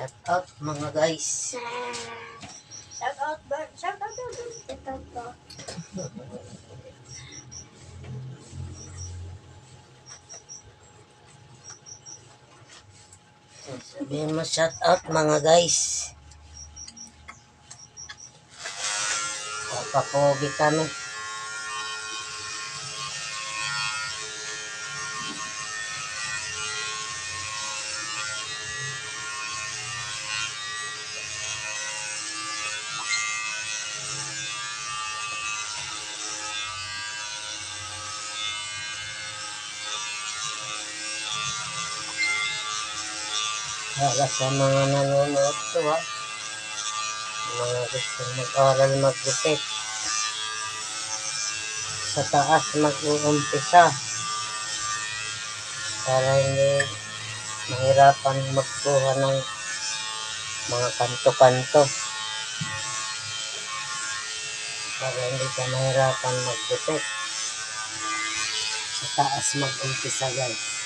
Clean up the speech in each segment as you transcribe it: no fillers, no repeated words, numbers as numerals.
Shout out mga guys. Shout out, Bert. Shout out, Bert. Shout out, Bert. Sabihin mo shout out mga guys. Papapogi kami. Para sa mga nanonood ko mga gustong mag-aral mag-gupit, sa taas mag-uumpisa para hindi mahirapan magkuha ng mga kanto-kanto, para hindi ka mahirapan mag-gupit, sa taas mag-umpisa guys.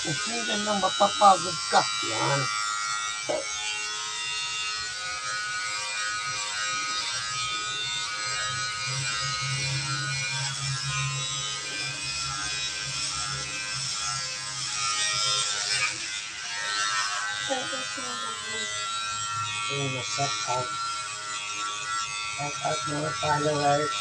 Hindi lang mapapagod ka. Yan. Yung shout out. Shout out mga followers.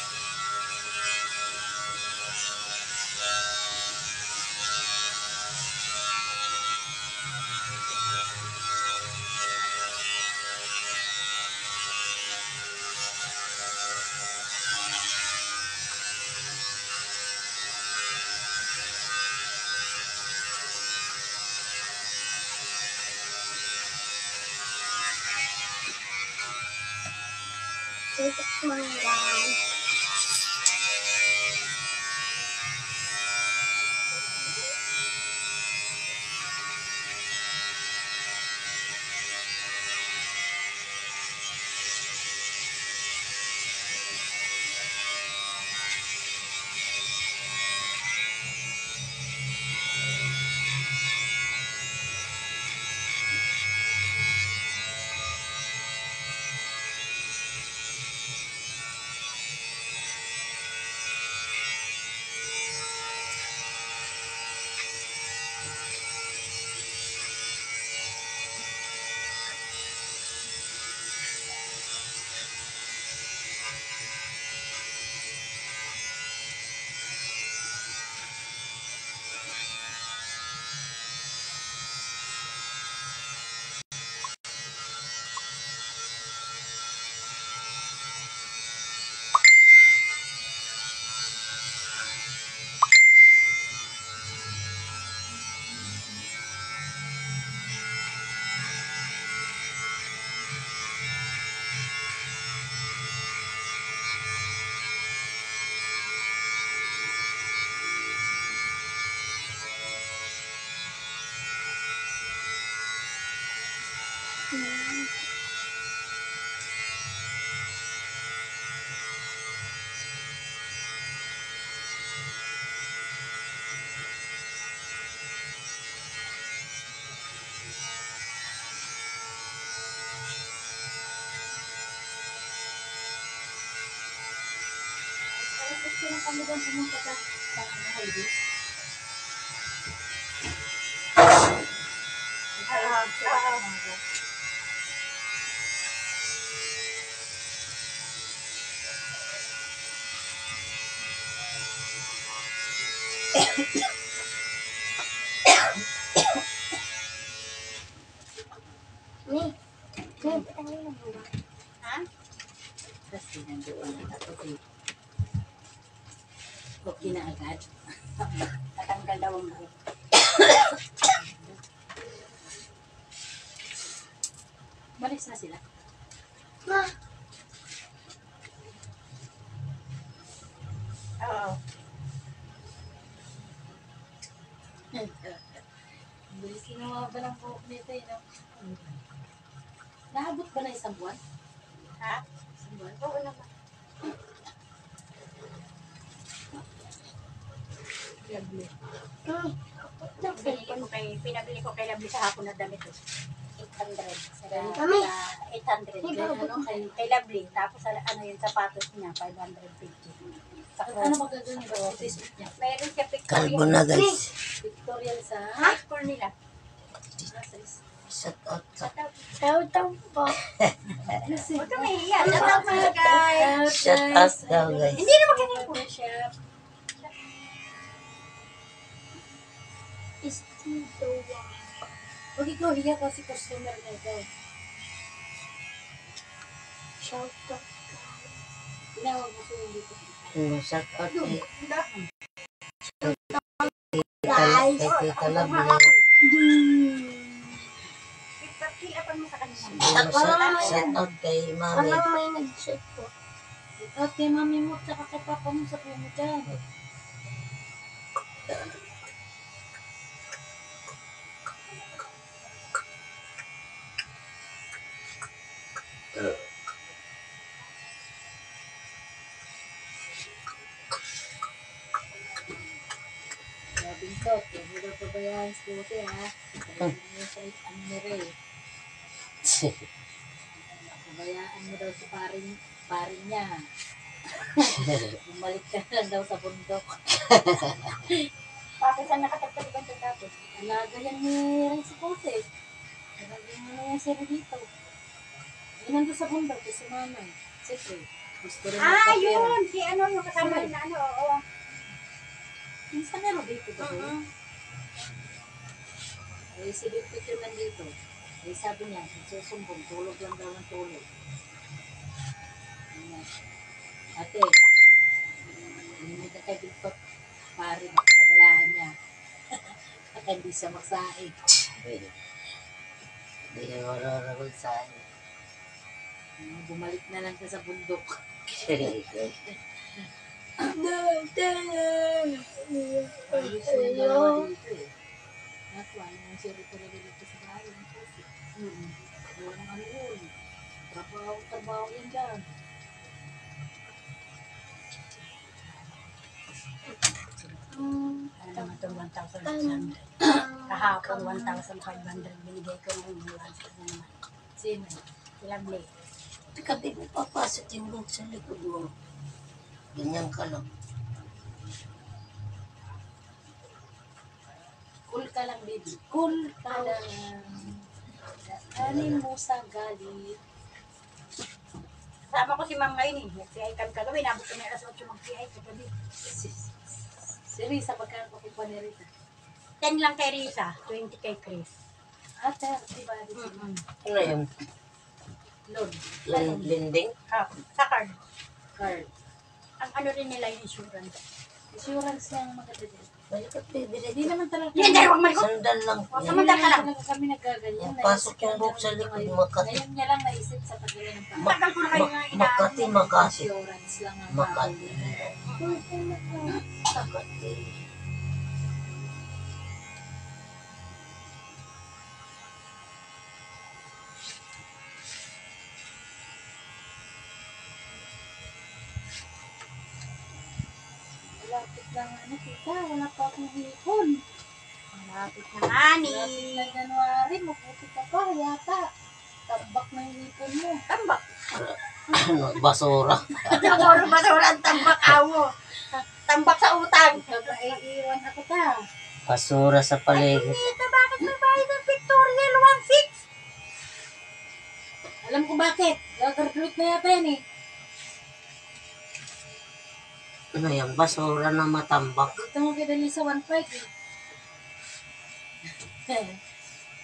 Okay na agad. Natanggal daw ang buhok. Malis na sila. Oo. Bilis kinuha ba ng buhok nito eh, no? Naabot ba na isang buwan? Ha? Isang buwan? Oo naman. Lovely. Pinabili ko kay Lovely sa hapon na damit. 800. Sa Kami? 800. Kay Lovely. Tapos ano yung sapatos niya, 550. Sa Ano magagawin ba? Facebook niya. Mayroon siya Kalbo pictorial. na guys. Victorial sa... High score nila. Shout out sa Shout out po. Huwag ka mahiya. Shout out mga guys. Shout out daw guys. Hindi naman ganyan po. Huwag ikaw hiya kasi customer na ito. Shout out. Tinawag mo ko dito. Shout out kay Guys. Tita Lovely. Kilapan mo sa kanila. Shout out kay Mami. may nag-shoot po? At kay mami mo, tsaka kay papa mo, sabihin mo dyan. Grabing to, huwag mo daw pabayaan sa buti ha. Pabayaan mo sa ano mo rin. Pabayaan mo daw sa paring niya. Bumalik ka lang daw sa bundok. Bakit saan nakatagtaliban sa tapos? Alaga yan ni Renzi Cote. Alaga mo na yan si Rito. Yun nandun sa bundok, si Mamay. Siyempre, gusto rin magkapera. Yun! Si ano, yung kasama na ano, oo. Minsan meron dito ba doon? Eh, si Victor nandito. Eh, sabi niya, susumbong, tulog lang daw ng tulog. Ayan. Ate, hindi ka kay Victor, pare, pabayaan niya. At hindi siya magsaing. Hindi na mararagon sa akin. Bumalik na lang siya sa bundok. Ayos na yung dalawa dito eh. Nakuha naman siya rin talaga dito sa bahay ng kasi. Wala nang ano yun. Trabaho yan dyan. Ano naman itong 1,600. Kahapon 1,500 binigay ko ng ambulance. Ano naman? Sino? Si Lovely. Teka, baby, papasok yung buhok sa likod mo. Ganyan ka lang. Cool ka lang, baby. Cool ka lang. Daanin mo sa galit. Kasama ko si Ma'am ngayon eh. Nag-CI kami kagabi. Nabot kami alas 8 mag-CI kagabi. Si Risa, pagkaan ko kung ni Rita. 10 lang kay Risa. 20 kay Chris. Ate, diba? Ano yung Loan. lending? Sa card. Card. Ang ano rin nila yung insurance. Insurance lang maganda din. Balikat, baby. Hindi naman talaga. Yan, dahil huwag malikot. Sandal lang. Huwag Hindi Samantala naman lang. talaga kami nagaganyan. Yung pasok yung buhok sa likod, Makati. Ngayon niya lang naisip sa pagkaya ng pangalan. Tagal ko na kayo nga Makati. Insurance lang ang Makati. mahal. Makati. Malapit lang ano kita, wala pa akong hipon. Malapit na ani. Malapit na January, mabuti ka pa yata. Tambak na yung hipon mo. Tambak. Ano, basura. Siguro ba sa walang tambak awo? Tambak sa utang. Iiwan ako ta. Basura sa paligid. Tita, bakit may bayad ng Victorial 1.6? Alam ko bakit. Gagarduit na yata yan eh. Ano yan? Basura na matambak. Dito mo kidali sa 1.5 eh.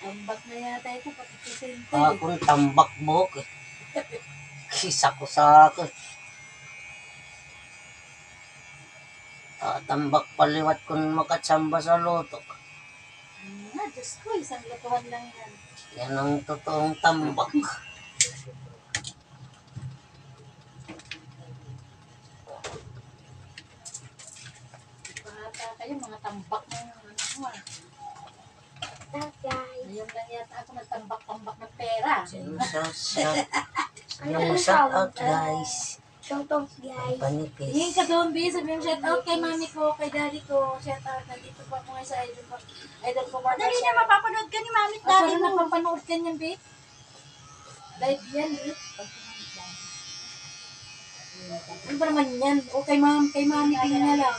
Tambak na yata ito, pati kusente eh. Akong tambak buhok eh. Kisa ko sa akin. Tambak paliwat kung makatsamba sa loto. Diyos ko, isang lutuhan lang yan. Yan ang totoong tambak. Bata kayo, mga tambak na yung ano mo ah. Ngayon lang yata ako nagtambak-tambak ng pera. Shout out guys. Shoutout guys. Panipis. Hingin ka doon, B. Sabi mo, shout out kay mami ko, kay daddy ko. Shout out, nandito po ako ngayon sa idol ko. Idol ko, Mark. Dali na mapapanood ka ni mami at Parang daddy mo. napapanood ka niyan, B. Live yan, B. Ano ba naman yan? O kay mami tingin na lang.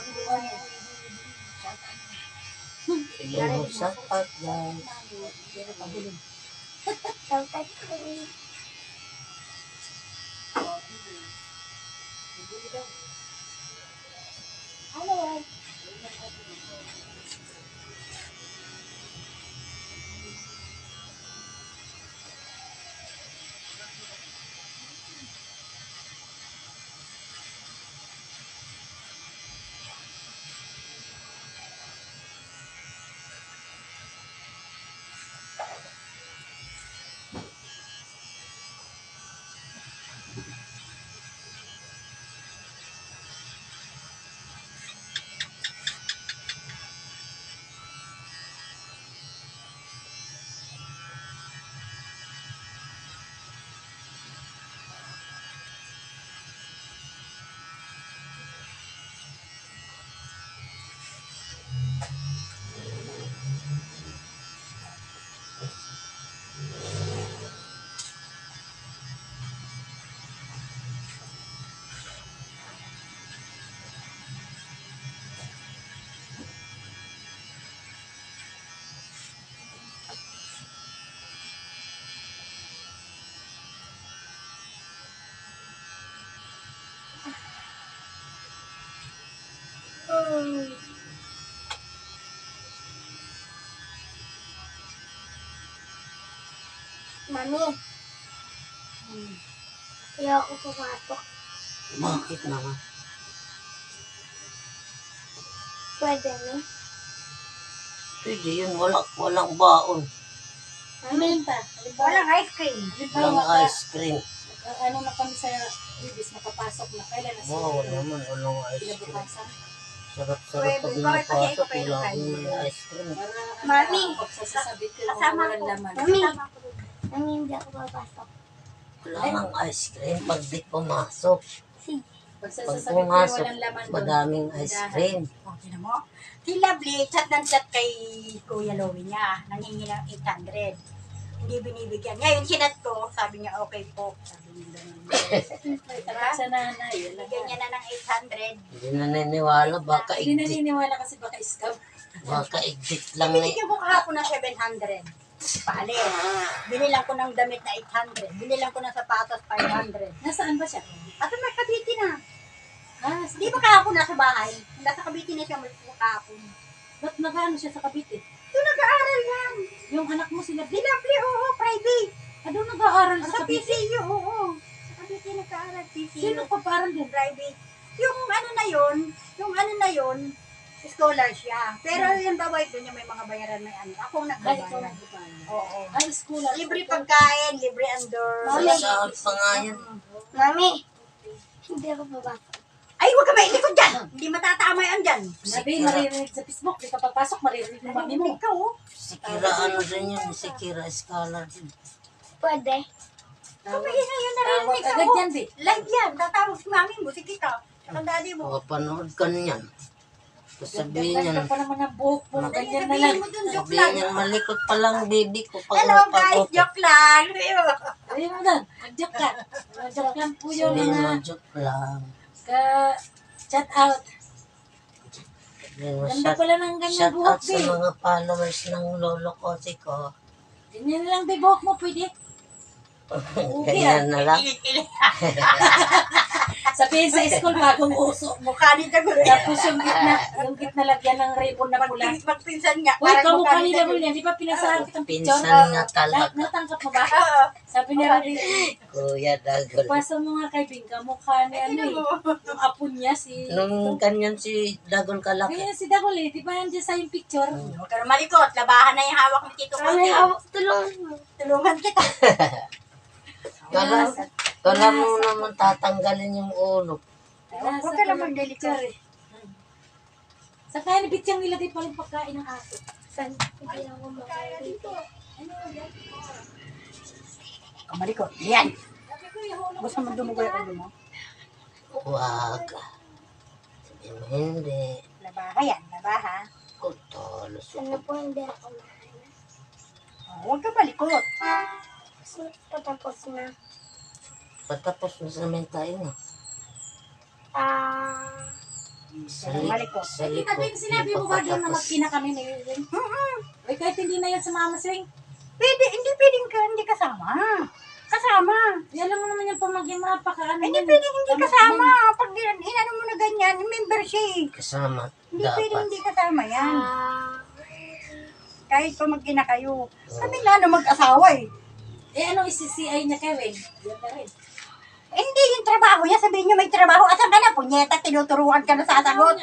Shout out guys. Shoutout guys. Ano yan? Mami, kaya ako pumasok. Bakit naman? Pwede na. Pwede yun. Walang baon. Ano yun pa? Walang ice cream. Walang ice cream. Ano na kami sa ibis, nakapasok na. Kailan na Wow, naman. Walang ice cream. Kinabukasan. Sarap-sarap pag napasok. Wala akong may ice cream. Mami, Pagsasabi ko, kasama walang ko. laman. Mami, mami, hindi ako papasok. Wala nang ice cream pag di pumasok. Pag Pagsasabi ko, pumasok, walang laman doon. madaming ice cream. O, tinan mo. Si Lovely, chat ng chat kay Kuya Louie niya. Nangingi ng 800. Hindi binibigyan. Ngayon, sinat ko. Sabi niya, okay po. Sabi niya ganun. Tapat sa nanay. Bigyan niya na ng 800. Hindi naniniwala. Baka Hindi igdit. naniniwala kasi baka scam. Baka igdit lang na. Binigyan ko kahapon ng 700. Paalis. Binilang ko ng damit na 800. Binilang ko ng sapatos 500. Nasaan ba siya? At may Cavite na. Ah, Di ba kahapon nasa bahay? Nasa Cavite na siya kahapon. ba't nag-ano siya sa Cavite? Doon nag-aaral yan. Yung anak mo sila, Di Lovely, oo, private. ano nag-aaral sa Sa Cavite? PCU, oo. Sa Cavite nag-aaral, PCU. Sino pa parang din? Private. Yung ano na yun, scholar siya. Pero yung babayad doon yung may mga bayaran may ano. Ako ang Ay, ikaw nagbabayad. nagbabayad. Oo. Ay, school. Libre pagkain, libre under. Sa pa nga yan. Mami, hindi ako papasok. Ay, huwag ka mailikod dyan. Hindi matatama yan dyan. Sabi, maririnig sa Facebook, di ka papasok, maririnig ng mami mo. Ikaw, oh. Si Kira ano din yun. Si Kira Scholar din. Pwede. Kumahin na yun, Tawag narinig agad ako. yan, Bi. Live yan. Tatawag si mami mo, si kita. Saka daddy mo. Makapanood ka niyan. Tapos sabihin niyan. Ganda pa naman ang buhok mo, Ano ganyan na lang. Sabihin mo dun, joke Sabihin lang. niyan, malikot pa lang baby ko. Pag Hello guys, napag-open. joke lang. Sabi mo doon, mag-joke ka. Mag-joke lang po yung Sabihin mga mo, joke lang. ka-chat out. Sabihin mo, Ganda pala ng ganyan shout buhok, out sa Bi. mga followers ng lolo Kosi ko. Ganyan na lang, Bi, buhok mo, pwede. Okay, Ganyan na lang. Sabihin sa school, bagong uso. Mukha ni Dagol. Tapos yung gitna lagyan ng ribbon na pula. Magpinsan nga. Uy, parang kamukha mukha ni Dagol yan. Di ba pinasahan kitang picture? Pinsan nga talaga. Natangkap mo ba? Oo. Sabi ni Rodi, Kuya Dagol. pasa mo nga kay Bing, kamukha ni ano eh. Yung apo niya si... Nung ganyan si Dagol kalaki. Kaya si Dagol eh, di ba nandiyan sa yung picture? Huwag ka na malikot. Labahan na yung hawak ni Tito Mami, Kote. tulungan mo. Tulungan kita. Kala mo naman tatanggalin yung ulo. Nasa Huwag ka ko naman yung delikado. picture eh. Sa kaya ni Bitsang nilagay pa rin pagkain ng aso. San? Hindi ako makaya dito. Kamalikot. Yan. Gusto mo dumugo yung ulo mo? Huwag. Sabi mo hindi. Labaha yan. Labaha. Kutolos. Ano po hindi ako makaya? Huwag ka malikot. Kasi patapos na. Patapos na sa namin tayo na. Sa Malikot. sa Tita likod. Bing, sinabi mo ba doon na magkina kami ni Wing? Uy, kahit hindi na yan sa Mama Swing. Pwede, hindi pwedeng ka, hindi kasama. Kasama. Yan lang mo naman yung pamaging mapakaano. Hindi pwedeng hindi kasama. Pag inano mo na ganyan, membership. Kasama. Hindi pwedeng Dapat. hindi kasama yan. Kahit kung mag-ina kayo. Sabi nga na mag-asawa eh. Eh, ano isi-CI niya kay Wing? Yan na rin. Hindi yung trabaho niya. Sabihin niyo may trabaho. Asan ka na? Punyeta, tinuturuan ka na sa sagot.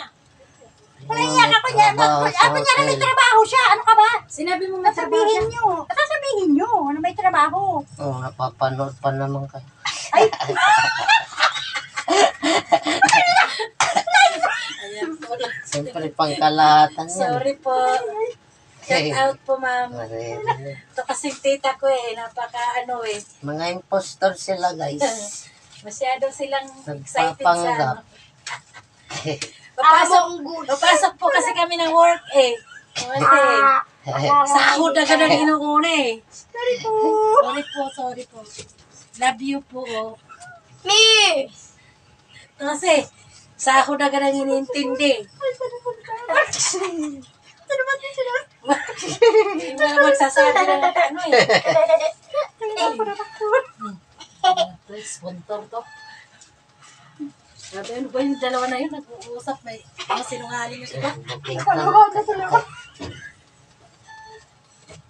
Wala niya ka ko niya. Trabaho sa Ano niya na may hotel. trabaho siya? Ano ka ba? Sinabi mo nga trabaho siya. Sabihin niyo. Sasabihin niyo na may trabaho. Oo, napapanood pa naman kayo. Ay, Ayan po. Siyempre, pangkalahatan yan. Sorry po. Shout out po, ma'am. Maririnig. Ito kasing tita ko eh. Napaka ano eh. Mga impostor sila, guys. Masyado silang excited sa Nagpapanggap. ano. Papasok po kasi kami ng work eh. Kasi sahod na ganun inuuna eh. Sorry po. Love you po. Oh. Me! Kasi sahod na ganun iniintindi. Hindi mo na magsasabi ng ano eh. Ito, sponsor to. Sabi, ano ba yung dalawa na yun? Nag-uusap, may mga sinungaling yung iba.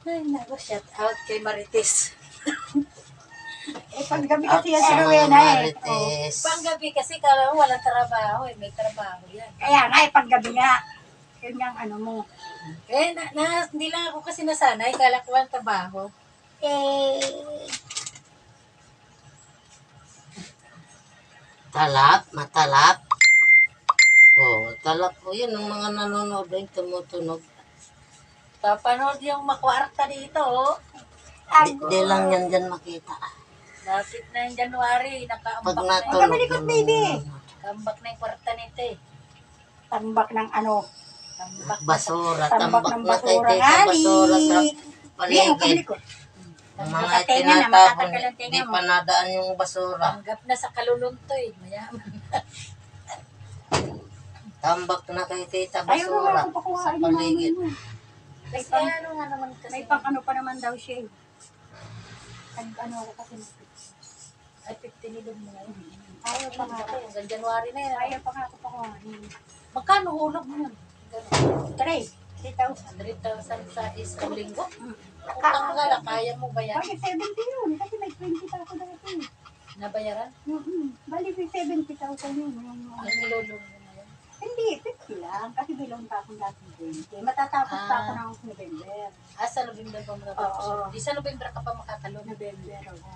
Ay, naku, shout out kay Marites. eh paggabi kasi yan si Rowena eh. Marites. Panggabi kasi kala mo walang trabaho eh. May trabaho yan. Kaya nga eh, paggabi nga. Yun yung ano mo. Eh, hindi lang ako kasi nasanay. Kala ko walang trabaho. Talap, matalap. Oo, talap po yan. Ang mga nanonood ay tumutunog. Papanood yung makwarta dito. Oh. Di lang yan dyan makita. Lapit na yung January. Pag Nakaambak na yung, natulog. Kamalikot, baby. nakaambak na yung kwarta nito eh. Tambak ng ano. Tambak na sa Basura, Tambak tambak ng na kay basura. tita basura sa Hindi, paligid. kamalikot. Ang mga Matatenga na, tinatapon, matatagal ang tenga di mo. pa nadaan yung basura. tanggap na sa kalulunto eh. Mayaman. Tambak na kay tita Ayaw basura naman ako sa pakuhaan ng paligid. mami mo. Kasi ano nga naman kasi. May pang ano pa naman daw siya eh. Ano ako kasi. Ay, 50 nilog mo ngayon. Ayaw pa nga ako. Hanggang January na yan. Ayaw pa nga ako pakuhaan. Magkano hulog mo yun? Try. 3,000. 100,000 sa isang linggo? Utang mo nga lang, kaya mo ba yan? Bali 70 yun. Kasi may 20,000 daw ito eh. Nabayaran? Bali may 70,000 yun. Ang nilulong mo na yan. Hindi, 50 lang. Kasi bilang pa akong dati 20. Matatapos pa ako ng November. Sa November pa makatapos. Oo. Di sa November ka pa makatalo. November. Oo.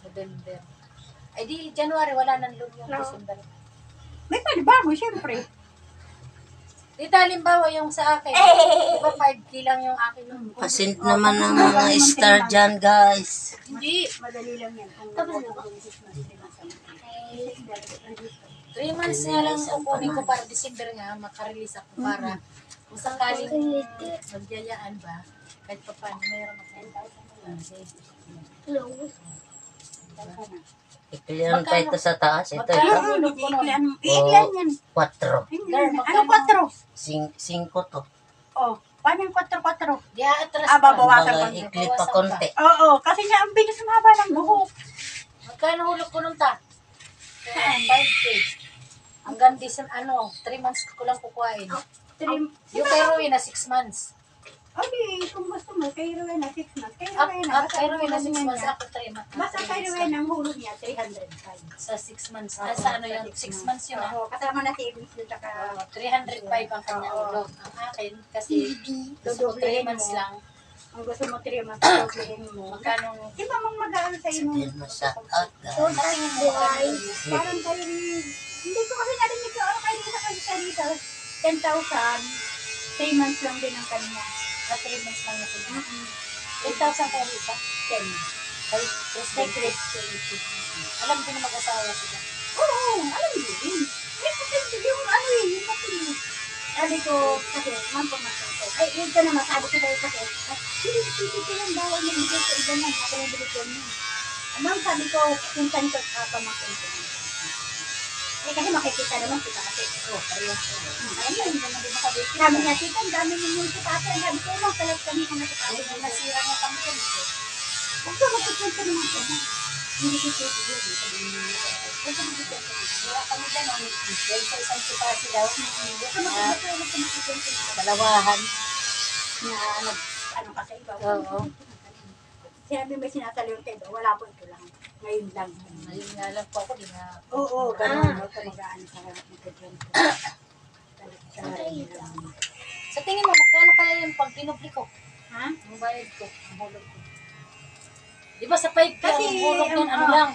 November. Ay di, January wala nang loan yung No. December. May panibago, syempre. Di halimbawa yung sa akin. Di ba 5K lang yung akin nun? Pasint naman ang mga star dyan, guys. Hindi. Madali lang yan. Kung Tapos na. 3 months nga lang kukunin ko para December nga, makarelease ako para kung sakaling magyayaan ba, kahit pa paano, mayroon ako. Iklian pa ito sa taas. Ito, Magkano ito. hulog ko nun? Iilan yan. 4. Girl, Ano 4? 5 to. Oh, paano yung 4-4? Di atras Ah, babawasan Baga konti. ikli pa konti. Oo, kasi nga ang bilis ng haba ng buhok. Magkano hulog ko nun ta? 5K. Hanggang 3 months ko lang kukuhain. Yung kay Rowena, 6 months. Okay, kung gusto mo, kay Rowena 6 months. Kay Rowena, Kay Rowena, 6 months. Ako 3 months. basta kay Rowena, ang hulog niya, 305. Sa 6 months. Sa ano yun? 6 months yun. Oo, kasama na savings doon, tsaka 305 ang kanyang ulog. Ang akin, kasi gusto ko 3 months lang. ang gusto mo 3 months, doblehin mo. Magkano? Di ba mang mag-aano sa'yo nung Sabihin mo sa out. Tingin mo magkano? parang kayo rin, hindi ko kasi narinig ko, ano kayo sa kanisa, 10,000, 3 months lang din ang kanya. 3 months lang na kanya. 8,000 ka rin ba? 10. Ay, Chris. Alam ko na mag-asawa sila. Oo, alam mo yun. Yung ano yun, yung matinig. Sabi ko, kasi, ma'am, pumasok ko. Ay, yun ko naman, sabi ko kayo kasi, hindi lang daw, ano, hindi ko iba na, ako na biligyan niya. Ma'am, sabi ko, pinsan ko, pamakin ko. Eh, kasi makikita naman kita kasi. Oh, parehas ko. Ayun, hindi naman din makabit. Sabi niya, tita, ang dami niyo yung sipate. Sabi ko, lang, talag kami kung nasipate. Ay, nasira niya kami yun. Huwag ko, magkukwento naman ko na. Hindi ko siya yun. Sabi niya, huwag ko magkukwento. Wala kami dyan. Dahil sa isang sipasi daw. Huwag ko magkukwento na. Dalawahan. Na, ano kasi iba. Oo. Sinabi may sinasaliw tayo, wala po ito lang. Ngayon lang. Ayun nga lang po ako. Di na. Oo, ganun. Huwag ka mag-aan sa magkukwento. Sa tingin mo, magkano kaya yung pag tinubli ko? Ha? Ang bayad ko, ang hulog ko. Di ba sa 5K, Kasi, ang hulog yan, ano lang?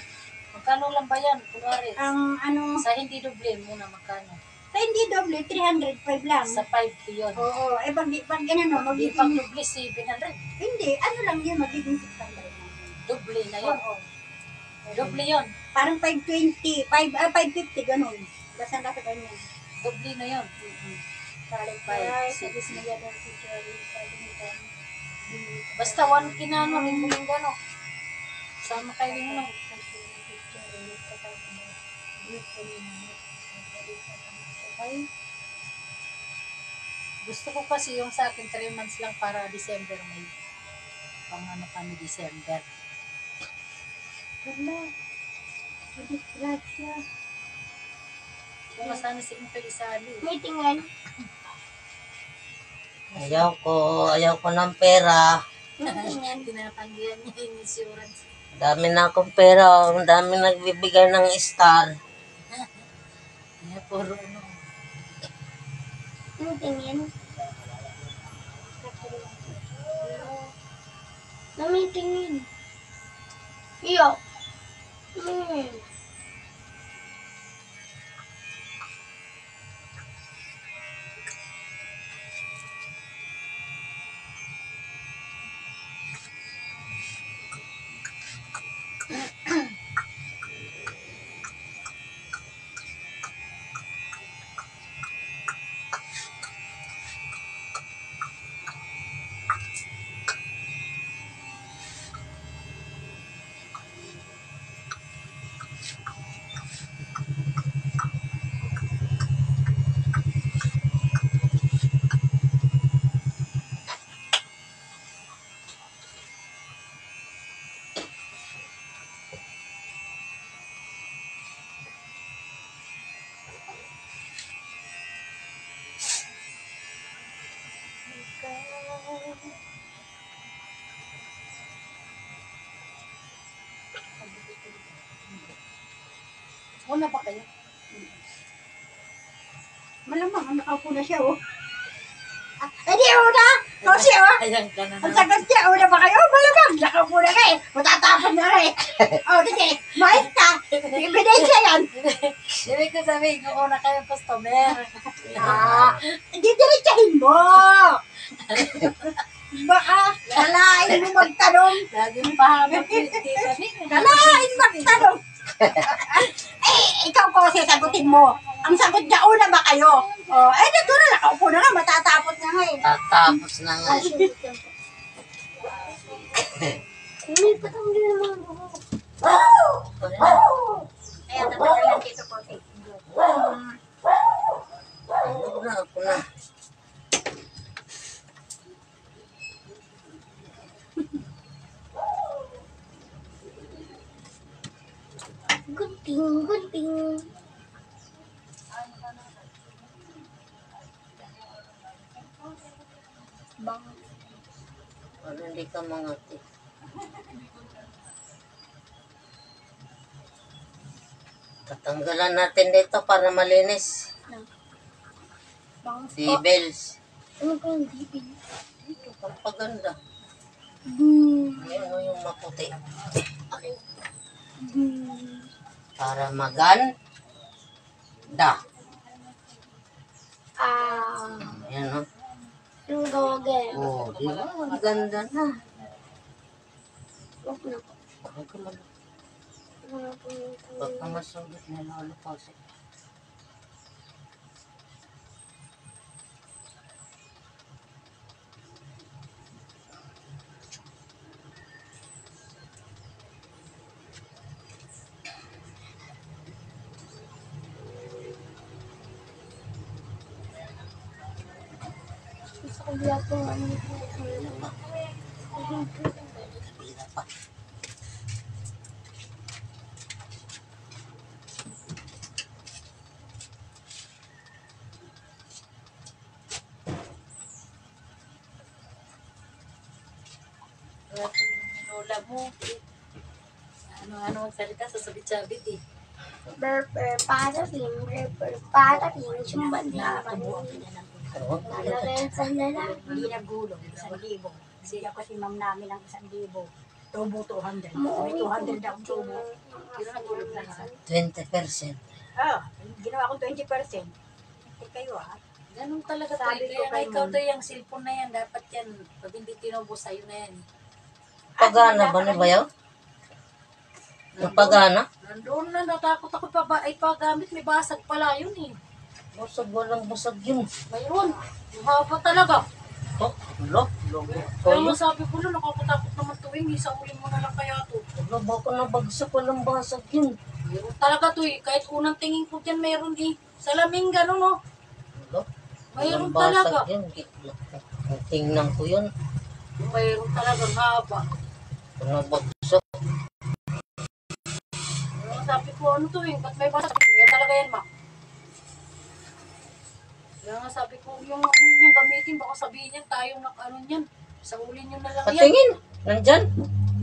Magkano lang ba yan? Kunwari, Ang ano, sa hindi doble muna, magkano? sa hindi doble, 305 lang. Sa 5K yun. Oo, eh pag ganyan o, Di pag magiging, doble, 700. hindi, ano lang yun, magiging 600 lang. Doble na yun. Oo. Doble yun. Parang 520, 550, ganun. Basta nasa ganyan. Doble na yun. Parang 5, sabi sinagyan ng teacher, sabi nito. Basta 1K na ano, rin gano. Sama kayo rin mo. Okay. Gusto ko kasi yung sa akin 3 months lang para December may pang ano kami December. Ganda. Disgrasya. Kung sana si Intoy isali. May tingin. Ayaw ko ng pera. Tinatanggihan niya yung insurance. Dami na akong pera. Ang dami nagbibigay ng star. Kaya puro ano. May tingin. Na may tingin. Iyo. Una ba kayo? Malamang, nakaupo na siya, oh. Eh, di, una! Kasi, oh. Ayan ka na Ang naman. sagot niya, una ba kayo? Malamang, nakaupo na kayo. Matatapon na kayo. Oh, kasi, mais ka. Ebidensya yan. Ibig ko sabihin, kung una kayong customer. Hindi diretsahin mo. Baka, kalain mo magtanong. Laging pahabot yung tita ni. Kalain magtanong. Ikaw ko sasagutin mo. Ang sagot niya, una ba kayo? Oh, eh, dito na, nakaupo na nga, matatapos na nga eh. Tatapos na nga. May patanggal naman ako. Kaya tatagal lang dito po. Ako na. Gunting. gunting, gunting. Bang. Ano hindi ka mangati? Tatanggalan natin dito para malinis. Bang. Dibels. Ano ba yung bibig? Ito, pampaganda. Ayan o yung maputi. Para maganda. Ayan o. Yung gawagay. Oh, di ba? Ang ganda na. Huwag na po. Huwag ka mag- Huwag na po yung Huwag ka masulit na lalo kasi. sa kabila po ano po. Pila pa. Lola mo. Ano ang salita sa sabit-sabit eh. Berber parating, berber parating, sumban na Tubuan niya ng Huwag ka na. Nalagay sa lalaki. Hindi nagulong, 1,000. Siya kasi ma'am namin ng 1,000. Tubo 200. May 200 akong tubo. Pero nagulong na isa. 20%. Ginawa kong 20%. Hindi kayo Ganun talaga to. Sabi ko Kaya kay ikaw Ma'am. to yung cellphone na yan. Dapat yan. Pag hindi tinubos sa'yo na yan. Pagana ba ni Bayaw? Ang pagana? Nandun na. Natakot ako pa ipagamit. May basag pala yun eh. Busag, walang busag yun. Mayroon. Yung haba talaga. Oh, logo. Kaya nga sabi ko na nakakatakot naman tuwing. Isang uling mo na lang kaya to. Baka nabagsak, walang basag yun. Mayroon talaga to eh. Kahit unang tingin ko dyan mayroon eh. Salamin ganun oh. Mayroon Walang talaga. basag yun. Tingnan ko yun. Mayroon talaga haba. Nabagsak. Kaya nga sabi ko ano to eh. Ba't may basag? Mayroon talaga yan ma. Kaya nga sabi ko yung ano yung gamitin. Baka sabihin niyan tayong ano niyan. Sa uli nyo na lang yan. Patingin. Nandyan.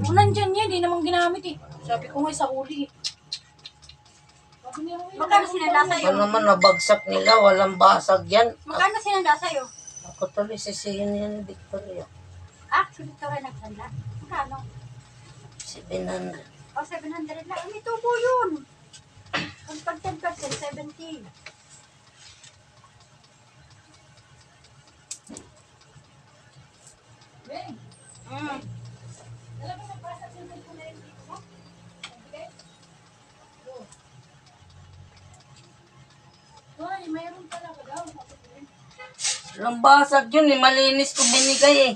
Yung nandyan yan. Di naman ginamit eh. Sabi ko nga sa uli eh. Sabi niya, Magkano sinanda sa'yo? Ano naman nabagsak nila, walang basag yan. Magkano sinanda sa'yo? Ako tuloy sisihin yan ni Victoria. Si Victoria nagsanda. Magkano? 700. 700 lang. May tubo yun. Pag 10%, 70. Ay, mayroon talaga daw. Walang basag yun eh, malinis ko binigay eh.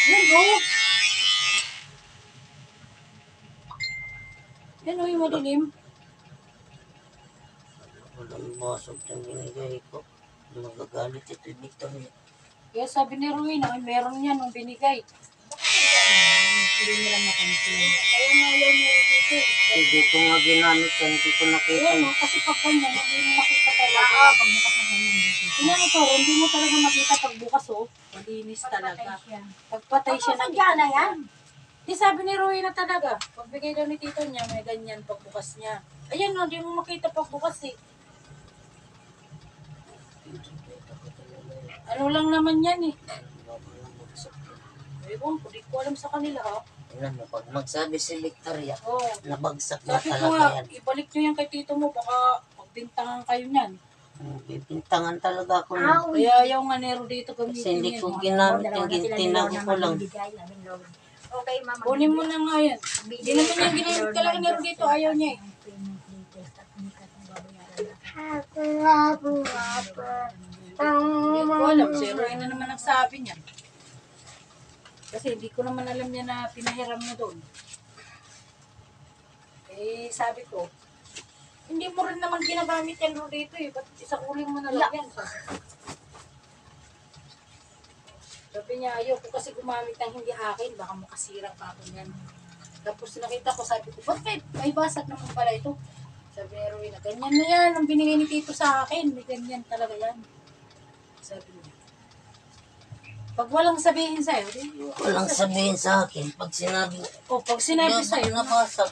Yan oh. Yan oh yung madilim. Walang basag yung binigay ko. Magagalit ito yung Victoria. Kaya sabi ni Ruina, ay meron yan nung binigay. Hindi nila makansin. Kaya nga yan meron dito eh. Hindi ko nga ginamit yan, hindi ko nakita. Ayan oh, kasi pag ganyan, hindi mo makita talaga. Pagbukas na ganyan dito. Tingnan mo to, hindi mo talaga makita pag bukas oh. Malinis talaga. Pagpatay siya na. Sadya na yan. Di sabi ni Ruina talaga, pagbigay daw ni tito niya, may ganyan pagbukas niya. Ayan oh, hindi mo makita pagbukas eh. Ano lang naman yan eh. Ewan ko, di ko alam sa kanila ha. Tingnan mo, pag magsabi si Victoria, Oo. nabagsak na Sabi ko talaga nga, yan. ibalik nyo yan kay tito mo, baka magbintangan kayo niyan. Bibintangan talaga ako na. Kaya ayaw nga nero dito Kasi gamitin hindi yan. ko ginamit yung tinago ko lang. Okay, mama. Kunin mo na nga yan. Hindi naman yan ginamit talaga nero dito, ayaw niya eh. Hindi ko alam, si Roy na naman nagsabi niyan. Kasi hindi ko naman alam niya na pinahiram niya doon. Eh, sabi ko, hindi mo rin naman ginagamit yan Roy dito eh. Ba't isakuling mo na lang yan? Sabi niya, ayaw ko kasi gumamit ng hindi akin, baka makasira pa ako niyan. Tapos nakita ko, sabi ko, bakit? May basag naman pala ito. Sabi ni Roy na, ganyan na yan, ang binigay ni Tito sa akin, may ganyan talaga yan. Sabi niya. Pag walang sabihin sa'yo, di, Walang sabihin sa akin. Pag sinabi, pag sinabi sa'yo, nabasag.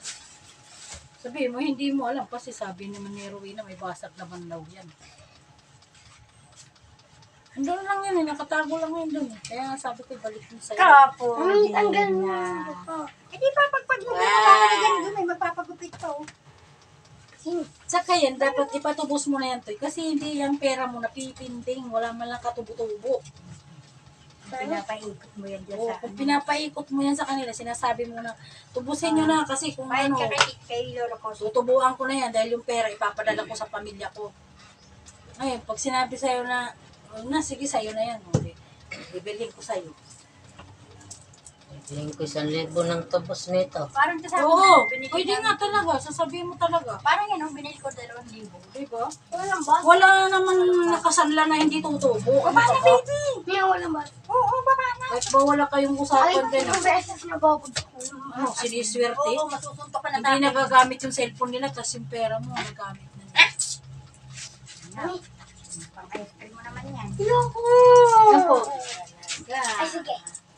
sabihin mo, hindi mo alam kasi sabi naman ni Roy na may basag naman daw yan. Andun lang yan eh, nakatago lang yun dun eh. Kaya nga sabi ko, balik mo sa'yo. Kapo. Tanggal mo. Hindi pa pagpagupit mo kakaligan doon, may magpapagupit to. Saka yan, dapat ipatubos mo na yan, Toy. Kasi hindi yung pera mo napipinding. Wala man lang katubo-tubo. Pinapaikot mo yan dyan O, sa kung pinapaikot mo yan sa kanila, sinasabi mo na, tubusin nyo na kasi kung Bayad ano, ka kay Lolo ko. tutubuan ko na yan dahil yung pera ipapadala ko sa pamilya ko. Ngayon, pag sinabi sa'yo na, sige, sa'yo na yan. O, bibilhin ko sa'yo. Tingin ko 1,000 ng tubos nito. Parang kasama Oo, binigay pwede na- nga talaga. Sasabihin mo talaga. Parang yan, binili ko 2,000. Diba? Walang ba? Wala naman nakasanla na hindi tutubo. Ano Baba na, ka ba? baby! Hindi ako naman. Oo, baba na. Kahit ba wala kayong Ay, usapan din. yung beses na babagsak ko. Ano, siniswerte? Oo, masusuntok ka na Hindi nagagamit yung cellphone nila kasi yung pera mo nagamit na nila. Pang-ice cream mo naman yan. Ayoko. Ako, Ay, sige.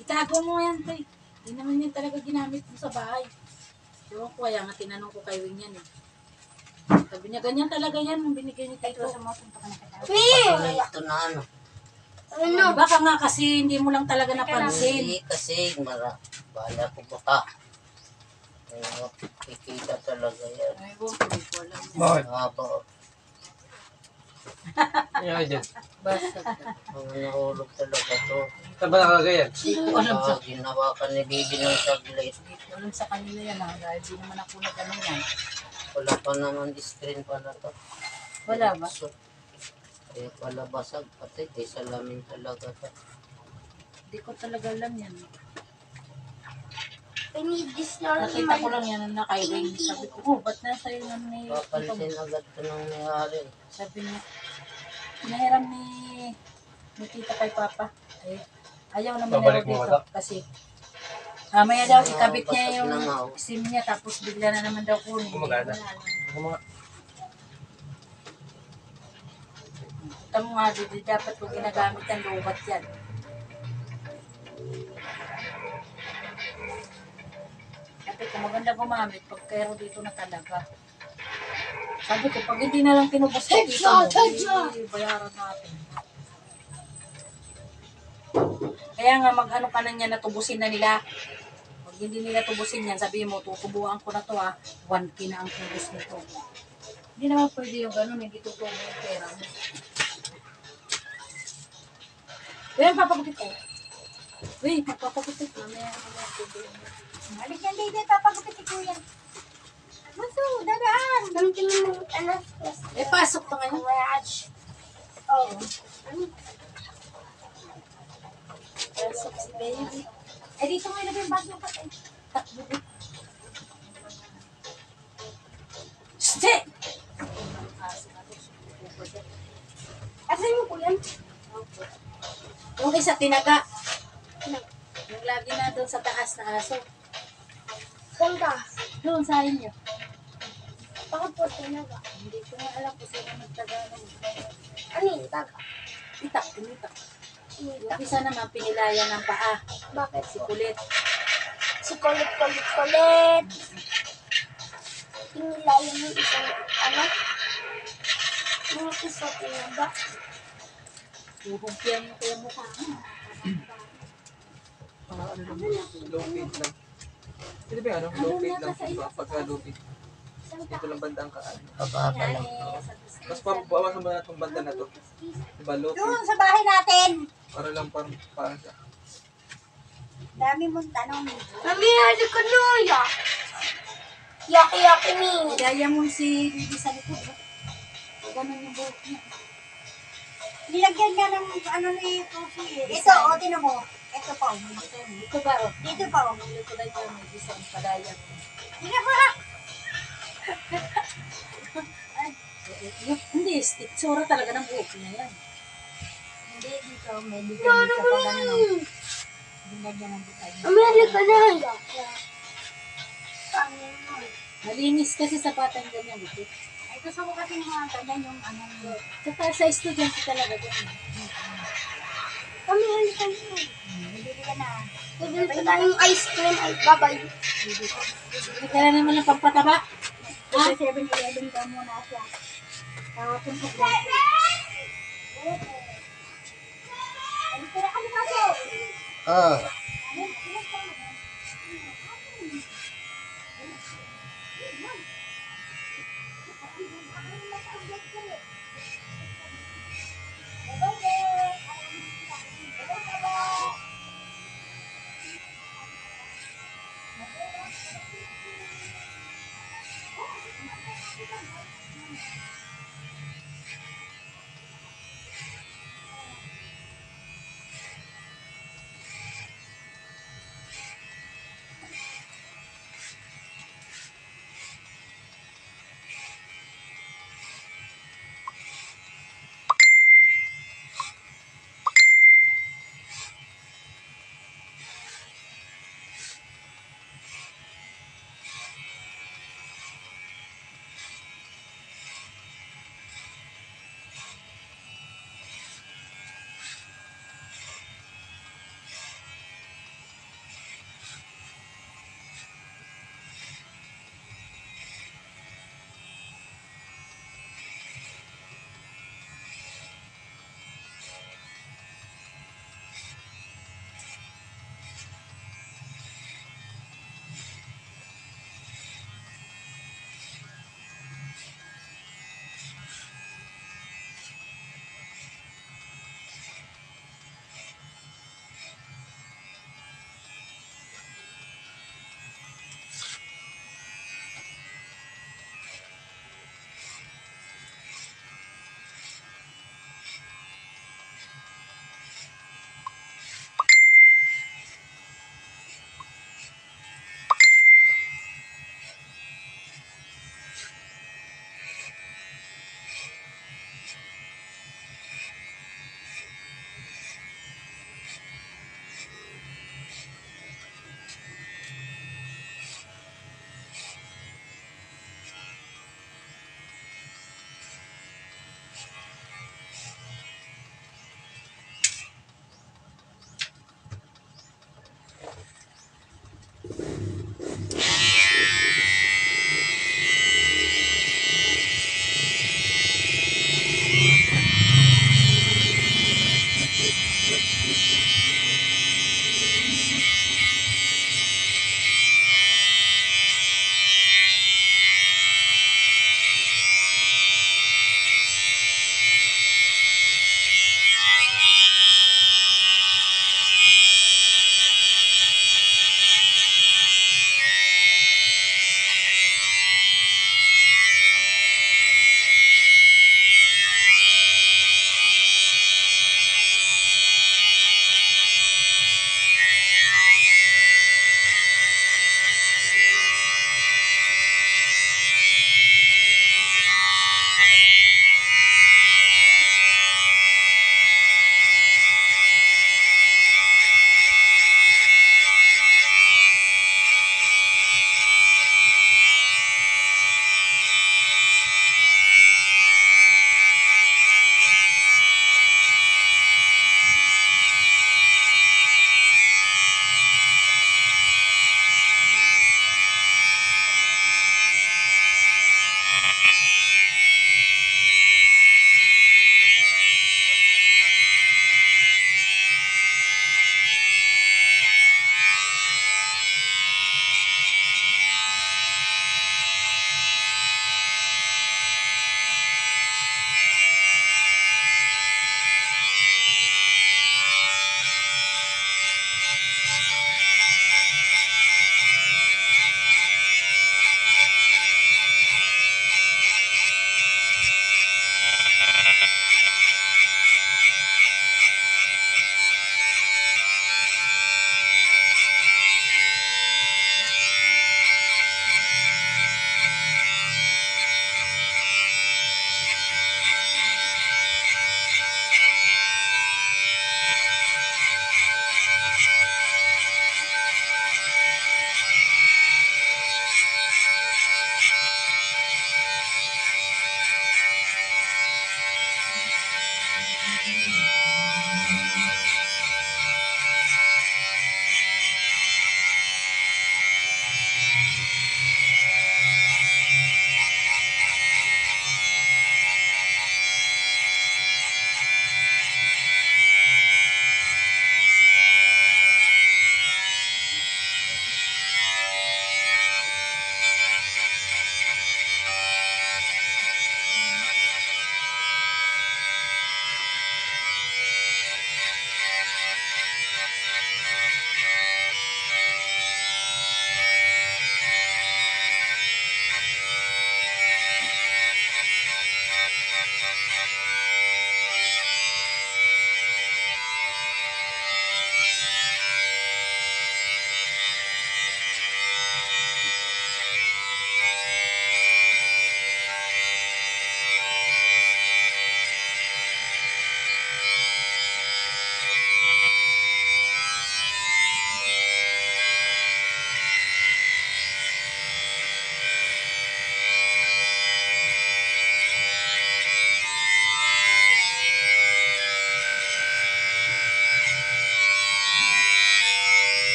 itago mo yan, Tay. Hindi naman yan talaga ginamit mo sa bahay. Ewan ko, kaya nga tinanong ko kay Wing yan eh. Sabi niya, ganyan talaga yan ang binigay ni Tito. Sumusuntok ka na kita. Patuloy ito na ano. Ano? Baka nga kasi hindi mo lang talaga napansin. Hindi kasi, bahala ko baka. Kikita talaga yan. Ay, ewan ko, hindi ko alam. Bakit? Haba. Ano dyan? Basta. Mga nahulog talaga to. Saan ba nakalagay yan? Hindi ko alam sa Ginawa ka ni Bibi ng saglit. Hindi ko alam sa kanila yan ha, dahil di naman ako nag-ano yan. Wala pa naman screen pala to. Wala ba? So, kaya pala basag. Pati kay salamin talaga to. Hindi ko talaga alam yan. I need this now. Nakita ko lang yan na kay Wing. Sabi ko, oh, ba't nasa iyo na ni Tito mo? Papalisin agad to ng may-ari. Sabi niya, pinahiram ni Tita kay Papa. Ay, ayaw naman Babalik nila mo dito. ba? Kasi, mamaya daw, ikabit niya basag yung na nga, oh. SIM niya, tapos bigla na naman daw kunin. Gumagana. Hindi ko na alam. Ano mga... Ito mo nga, di dapat kung ginagamit ang lobat yan. Sabi ko, maganda gumamit pag kero dito na talaga. Sabi ko, pag hindi na lang tinubos ko dito mo, bayaran natin. Kaya nga, mag-ano ka na niya, natubusin na nila. Pag hindi nila tubusin yan, sabihin mo, tutubuan ko na to 1K na ang tubos nito. Hindi naman pwede yung gano'n, hindi tutubo yung pera mo. Kaya papagupit ko. Uy, magpapagupit. Mamaya ako na tutubo. Balik yan, baby. Papagupit ko yan. Maso, dadaan. Tingin mo, ano? Eh, pasok pa ngayon. Garage. Oo. Pasok si baby. Eh, dito nga ilagay yung bag yung patay. Takbo. Ste! Asan mo po yan? Yung isa tinaga. Yung lagi na doon sa taas na aso. Saan ka? Doon sa inyo. Bakit po tinaga? Hindi ko nga alam kung sino nagtagalog. Ano yung taga? Itak, tinitak. Tinaga. Yung isa naman pinilaya ng paa. Bakit? Si Kulit. Si kulit. Pinilayan yung isang, ano? Yung isa tinaga. Huhugyan mo kaya mukha. Low feed lang. Pwede ba yung ano? Ano Low fade na lang. ka sa iyo? Pagka low fade. Dito lang banda ang kaan. Pababa lang. Mas pabawasan mo na itong banda na to. Diba low Doon fade? sa bahay natin. Para lang parang siya. Dami mong tanong. Mami, ano ka na ya? Yaki-yaki ni. Gaya mo si Bibi sa likod. Ganun yung buhok niya. Nilagyan niya ng ano ni Tusi. Ito, o, tinan mo. Ito pa. Ito ba, oh? Dito pa, o. Ito ba yung may design padaya? Tinan mo. Hindi, itsura talaga ng buhok niya yan. Hindi, dito. May dito. Dito pa ganun. Nilagyan ng design. Mami, ano ka na ya? Malinis kasi sa batang ganyan. Ito. Ay, gusto ko kasi mga ganyan yung ano. Sa estudyante talaga ganyan. Mami, ano ka na? Bibili ka na. Bibili pa tayong ice cream. Ay, babay. Hindi ka na naman ng pampataba. Sa 7-Eleven ka muna siya. Tapos sa Ano kaya kami kaso? Oh.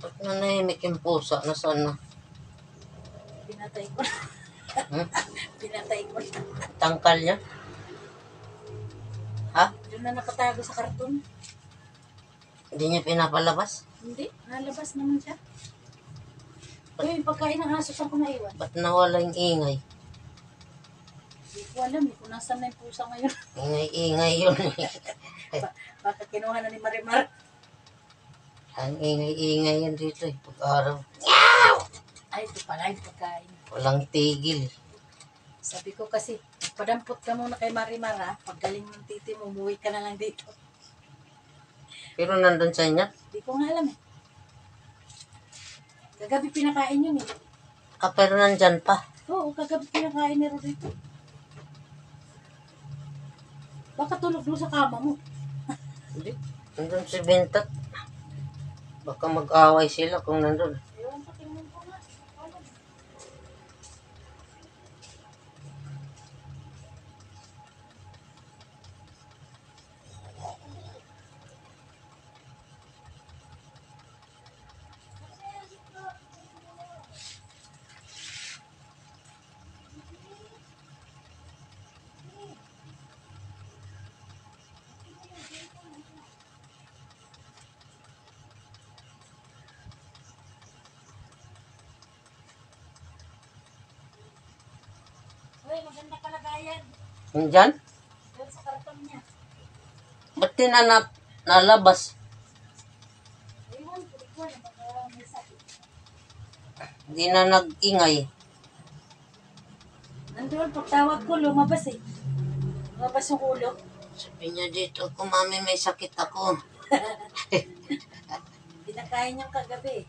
Ba't nanahimik yung pusa? Nasaan na? Pinatay ko na. Hmm? Pinatay ko na. Tangkal niya? Ha? Doon na nakatago sa karton. Hindi niya pinapalabas? Hindi, nalabas naman siya. Uy, pagkain ng aso, saan ko naiwan? Ba't nawala yung ingay? Hindi ko alam eh, kung nasan na yung pusa ngayon. Ingay-ingay yun. Baka kinuha na ni Marimar. Ang ingay-ingay yan dito eh. Pag-araw. Ay, ito pala yung pagkain. Walang tigil. Sabi ko kasi, padampot ka muna kay Marimar ha. Paggaling ng titi mo, umuwi ka na lang dito. Pero nandun sa inyo? Hindi ko nga alam eh. Kagabi pinakain yun eh. Ah, pero nandyan pa. Oo, kagabi pinakain ni Rodrigo. Baka tulog doon sa kama mo. Hindi. Nandun si Bentat. Baka mag-away sila kung nandun. Ewan pa, tingnan ko nga. Uy, maganda kalagayan. Nandyan? Doon sa karton niya. Ba't nalabas? Ewan, hindi ko alam. Baka may sakit. Hindi na nag-ingay. Nandun, pagtawag ko, lumabas eh. Lumabas yung ulo. Sabi niya dito, kung mami may sakit ako. Pinakain niyang kagabi.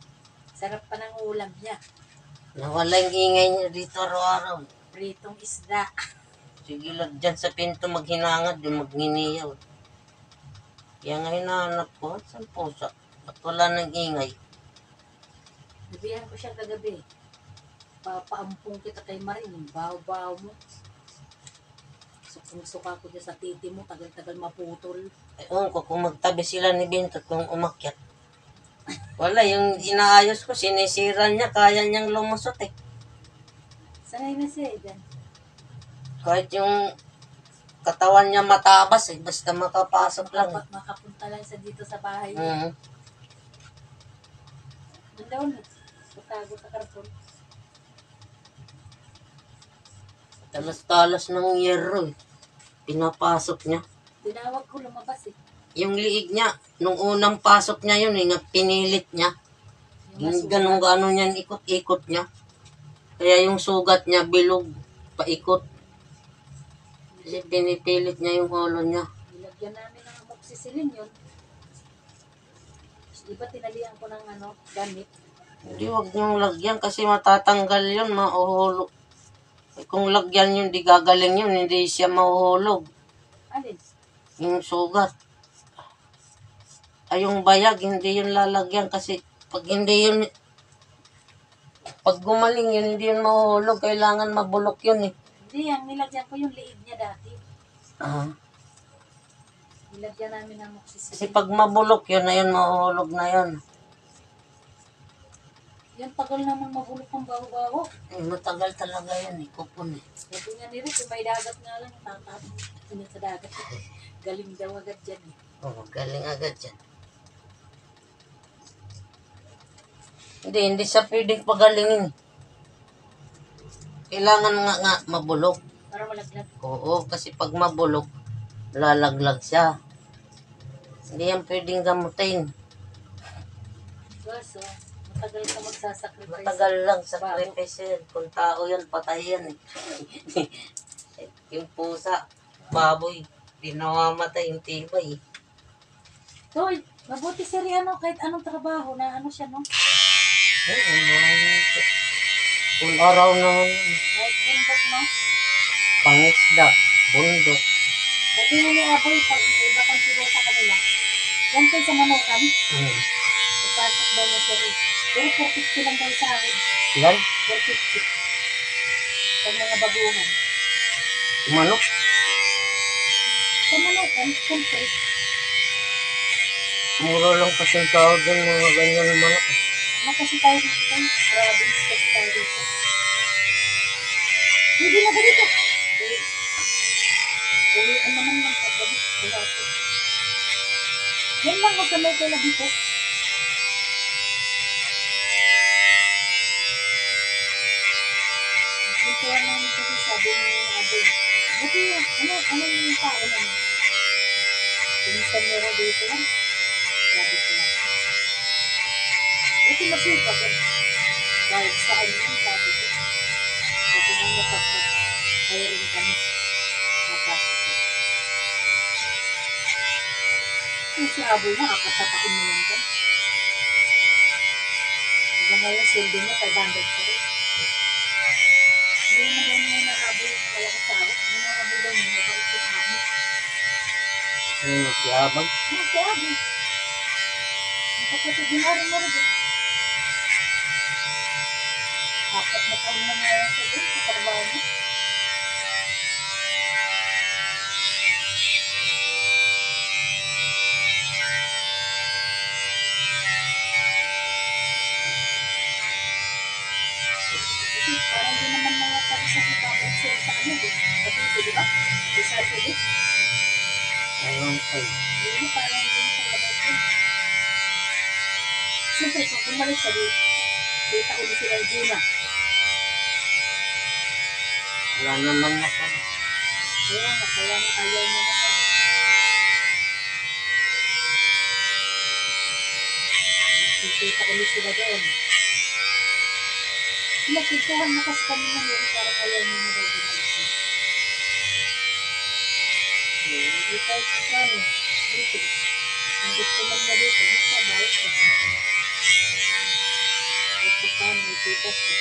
Sarap pa ng ulam niya. Nawala yung ingay niya dito araw-araw. Pritong isda. Sige lang dyan sa pinto maghinangad, yung maghiniyaw. Kaya nga hinahanap ko, saan pusa? Ba't wala nang ingay? Nabihan ko siya kagabi. Papaampung kita kay Marin. Yung baw-baw mo. Suka ko dyan sa titi mo. Tagal-tagal maputol. Ewan ko kung magtabi sila ni Bintot kung umakyat. Wala, yung inaayos ko, sinisira niya, kaya niyang lumusot eh. Sanay na siya dyan. Kahit yung katawan niya matabas eh, basta makapasok lang. Makapunta lang siya dito sa bahay. Mm. Doon daw na. Patago sa karton. Talas-talas ng yero eh. Pinapasok niya. Tinawag ko, lumabas eh. Yung liig niya, nung unang pasok niya yun eh, nga pinilit niya. Yung ganun-ganon yan, ikot-ikot niya. Kaya yung sugat niya, bilog, paikot. Kasi pinipilit niya yung ulo niya. Nilagyan namin ng amoxicillin yun. Di ba tinalian ko ng gamit? Hindi, wag niyong lagyan kasi matatanggal yun, mauhulog. Eh, kung lagyan yun, di gagaling yun, hindi siya mauhulog. Alin? Yung sugat. Ay, yung bayag, hindi yun lalagyan kasi pag hindi yun, pag gumaling yun, hindi yun mahuhulog. Kailangan mabulok yun eh. Hindi, ang nilagyan ko yung liig niya dati. Ah. Nilagyan namin ng Kasi amoxicillin. pag mabulok yun, na yun, mahuhulog na yun. Yung tagal naman mabulok ng baho-baho. Eh, matagal talaga yan eh, kupon eh. Sabi nga ni Rick, may dagat nga lang, tatapon niya sa dagat. Galing daw agad dyan eh. Oh, galing agad yan. Hindi siya pwedeng pagalingin. Kailangan nga mabulok. Para malaglag. Oo, kasi pag mabulok, lalaglag siya. Hindi yan pwedeng gamutin. Kaso, matagal ka magsasacrifice. Matagal lang sacrifice yan. Kung tao yan, patay yan eh. Yung pusa, baboy, di namamatay yung tibay eh. Hoy, mabuti si Riano kahit anong trabaho na siya, no? Oo, full araw naman. Kahit bundok, no? Pangisda, bundok. Sabi nga ni Aboy, pag iba kang tiro sa kanila, yan tayo sa manukan, Hmm. ipasok daw niya sa rin. Pero 450 lang daw sa akin. Yan, 450. Pag mga babuhan. manok. Sa manukan, siyempre. Mura lang kasi ang tawag ng mga ganyan manok. Ano kasi tayo dito tayo? Province kasi tayo dito. Hindi na ba dito? Uwian naman ng paggabi. Kulapit. Yan lang ako sa may kala dito. Kuntuan namin kasi sabi ni Adoy. Buti yan. Anong yung tao naman? Pinisan niyo raw dito yan. Sabi ko lang. Buti masipag yan. Kahit saan yun, sabi ko. Sabi nga niya pag hiring kami. Napasok ko. Yung si Aboy na, 4 na taon na yan dyan. Hanggang ngayon, sweldo niya, 500 pa rin. Hindi naman daw niya nahabol yung malaking tao. Hindi nahabol daw niya, mabait yung amo. Ano si Abang? Ano si Aboy? Ang kapatid yung aring-aring eh. 4 na taon na nga yan sa doon, sa trabaho niya. Kasi parang di naman na yata sa ibabang sila sa ano din. Dito, di ba? Di sa sili. Ayun po. Hindi, parang di na sa labas yun. Siyempre, pag bumalik siya, kita ulit sila yung Gina. Wala naman na po. Kaya nga, ayaw niya naman. Kita ulit sila doon. Pinagkituhan na kasi kami ng yun, parang ayaw niya na daw bumalik siya. Hindi kahit sa kano, dito. Ang gusto man na dito, magsabayot siya. Kahit sa kano, may pitas siya.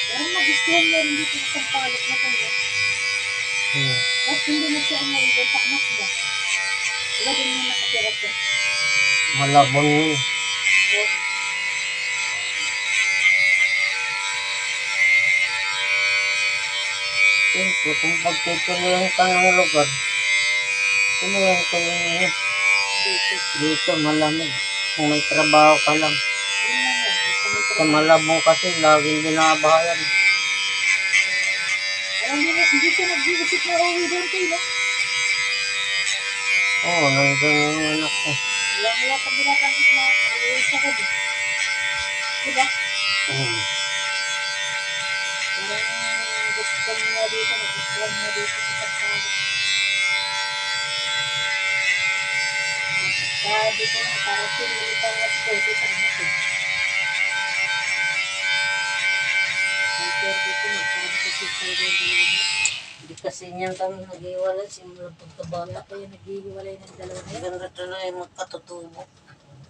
Parang magustuhan niya rin dito sa Sampaloc na tayo. At hindi na siya naiwan sa anak niya. Diba din yung nakatira siya? Malabon yun. Oo. Siyempre, kung pagpipilihan ka ng lugar, pilihan ko yung yun. Dito. Dito, malamig. Kung may trabaho ka lang. Yun lang yan. Gusto mo Sa trabaho. Malabon kasi, laging binabahayan. Alam niyo, hindi siya nag-visit na uwi doon kayo, no? Oo, nandun yung anak ko. Wala pang binabanggit na uwi siya doon. Diba? Parang gusto niya dito, nagustuhan niya dito sa Sampaloc. Sabi ko nga, parang pinili pa nga si Pwede sa anak eh. Pero dito, magkano kasi tayo doon dalawa. Hindi kasi niyan kami nag-iwalay simula pagkabata. Wala kayo naghihiwalay ng dalawa na yan. Ganda talaga yung magkatutubo.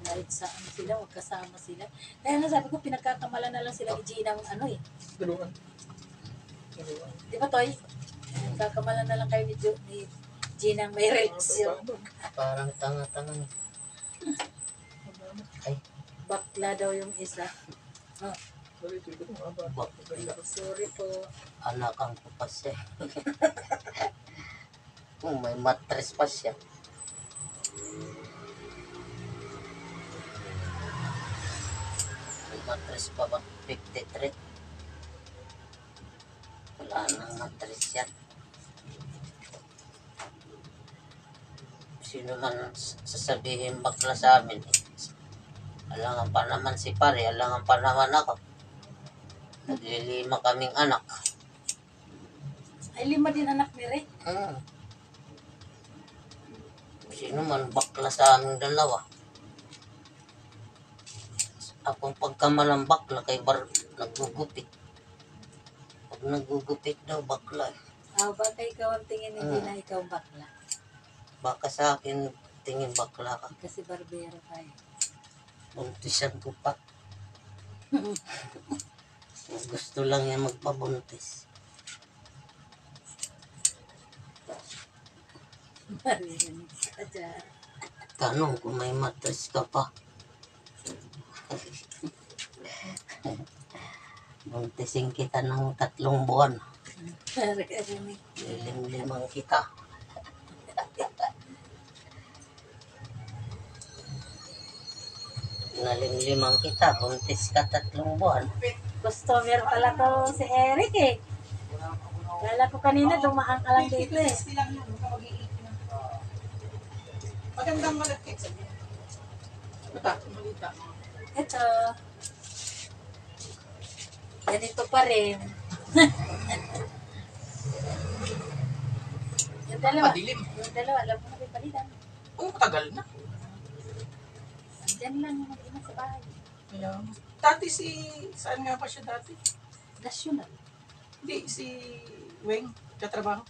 Kahit saan sila, magkasama sila. Kaya nga sabi ko, pinagkakamalan na lang sila ni Gina ng ano eh. Dalawa. Di ba, Toy? Pinagkakamalan na lang kayo ni Gina may relasyon. Parang tanga-tanga. Ay, Bakla daw yung isa. Oh, bak, sorry po. anak ang kupas siya. Kung may matres pa siya. May matres pa ba? 53. Wala nang matres yan. Sino man sasabihin bakla sa amin, alangan pa naman si pare, alangan pa naman ako. Naglilima kaming anak. Ay, 5 din anak ni Ray. Sino man bakla sa aming dalawa. Akong pagkamalang bakla kay nagugupit. Pag nagugupit daw bakla. Baka ikaw ang tingin hindi na ikaw bakla. Baka sa akin tingin bakla ka. Kasi barbero tayo. Buntis ang tupak. Gusto lang niya magpabuntis. Marinig ka dyan. Tanong kung may matris ka pa. Buntisin kita ng 3 buwan. Marinig. Lilim-limang kita. Nalimlimang kita, buntis ka 3 buwan. Customer pala to si Eric eh. Kala ko kanina dumaan ka lang dito eh. Magandang malagkit sa niya. Mata, malita. Ito. Ganito pa rin. Yung dalawa. Madilim. Yung dalawa, alam mo na may palitan. Oo, matagal na. Andyan lang yung mag-ina sa bahay. Kaya, dati saan nga pa siya dati? National. Hindi, si Weng, katrabaho.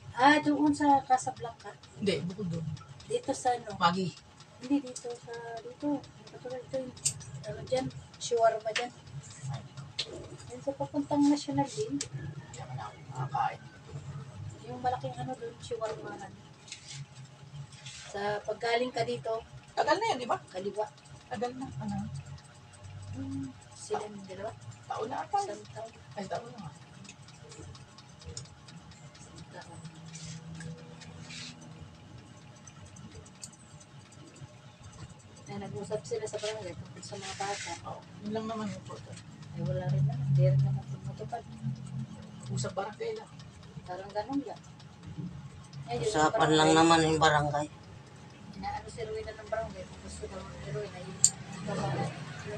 Doon sa Casablanca. Hindi, bukod doon. Dito sa ano. Magi. Hindi, dito sa, dito. Katulad ito yung, ano dyan, shawarma dyan. Yan sa papuntang national din. Kaya na ako makakain. Yung malaking ano doon, shawarma. Sa paggaling ka dito, Tagal na yan, di ba? kaliwa. Tagal na. Ano? Sila yung dalawa. Taon na ata. Isang taon. Ay, taon na nga. Nag-usap sila sa barangay tungkol sa mga bata. Oo, yun lang naman yung important. Ay wala rin naman. Hindi rin naman tumutupad. Usap barangay lang. Parang ganun lang. Ay, yun, Usapan parang lang may- naman yung barangay. Inaano si Rowena ng barangay. Kung gusto daw ni Rowena, yun na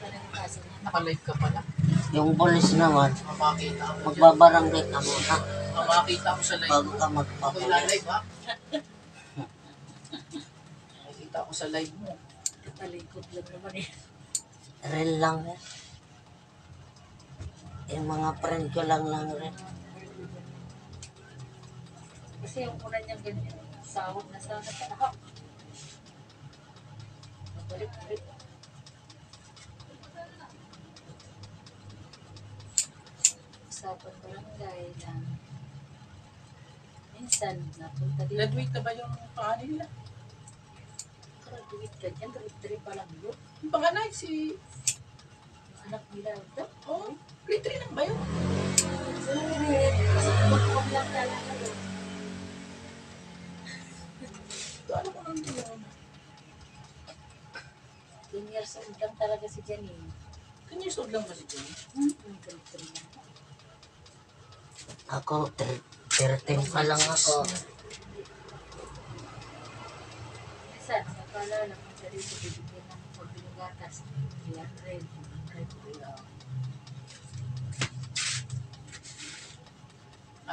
lang yung kaso niya. Nakalive ka pala. Yung bolis naman, Makakita ako. magbabarangay ka muna Makakita ako sa live bago mo. ka Ako magpapulis. live ha? Makikita ako sa live mo. Talikod lang naman eh. Real lang yan. Yung mga friend ko lang rin. Kasi yung una niyang ganyan, sahod na sana sa lahat. Balik-balik. Usapan barangay lang. Minsan, napunta din. Graduate na ba yung panganay nila? Graduate ka dyan, grade 3 pa lang yun. Yung panganay, si... Yung anak nila ito. Oh, grade 3 lang ba yun? Kasi huwag lang talaga yun. Ano ko nang yun? 10 years old lang talaga si Janine. 10 years old lang ba si Jenny? Grade 3 lang. Ako, 13 pa lang ako. Minsan, nakala lang kung sa dito bibigyan ng pagbiling gatas. 300, 100.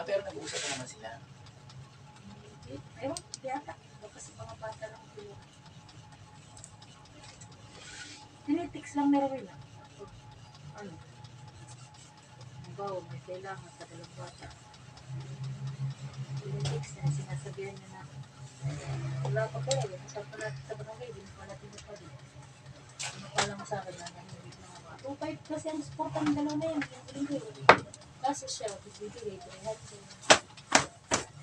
Pero nag-uusap na naman sila. Ewan, yata. Kasi mga bata lang ito. Tinitics lang meron lang. Ano? Bawa, may kailangan sa dalawang bata. Tinitics na sinasabihan niya na wala pa pala. Punta pa natin sa barangay. Hindi pa natin pa din. Ano pa lang sa akin na nangyayari na mga 2.5 kasi ang sport ang dalawa na yan. Kasi siya, bibigay 300.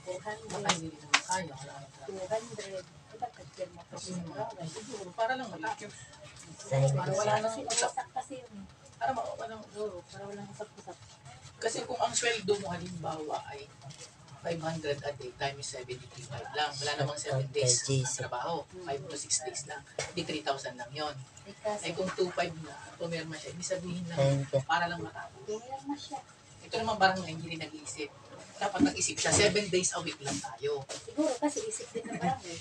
Baka 400. hindi rin naman kaya. Wala na talaga. 200. Diba, tagpirma pa siya sa barangay. Siguro, para lang matapos. Say, Para wala nang Kasi usap. wasak kasi yun. Para walang... Oo, para walang usap-usap. Kasi kung ang sweldo mo halimbawa ay 500 a day times 73.5 lang. Wala namang 7 days ang trabaho. 5 to 6 days lang. Di 3,000 lang yon. Eh kasi, Ay kung 2,500 na, pumirma siya, ibig sabihin lang, thank you. para lang matapos. kaya na siya. Ito naman parang hindi rin nag-iisip. Dapat nag-isip siya, 7 days a week lang tayo. Siguro kasi isip din ng barangay.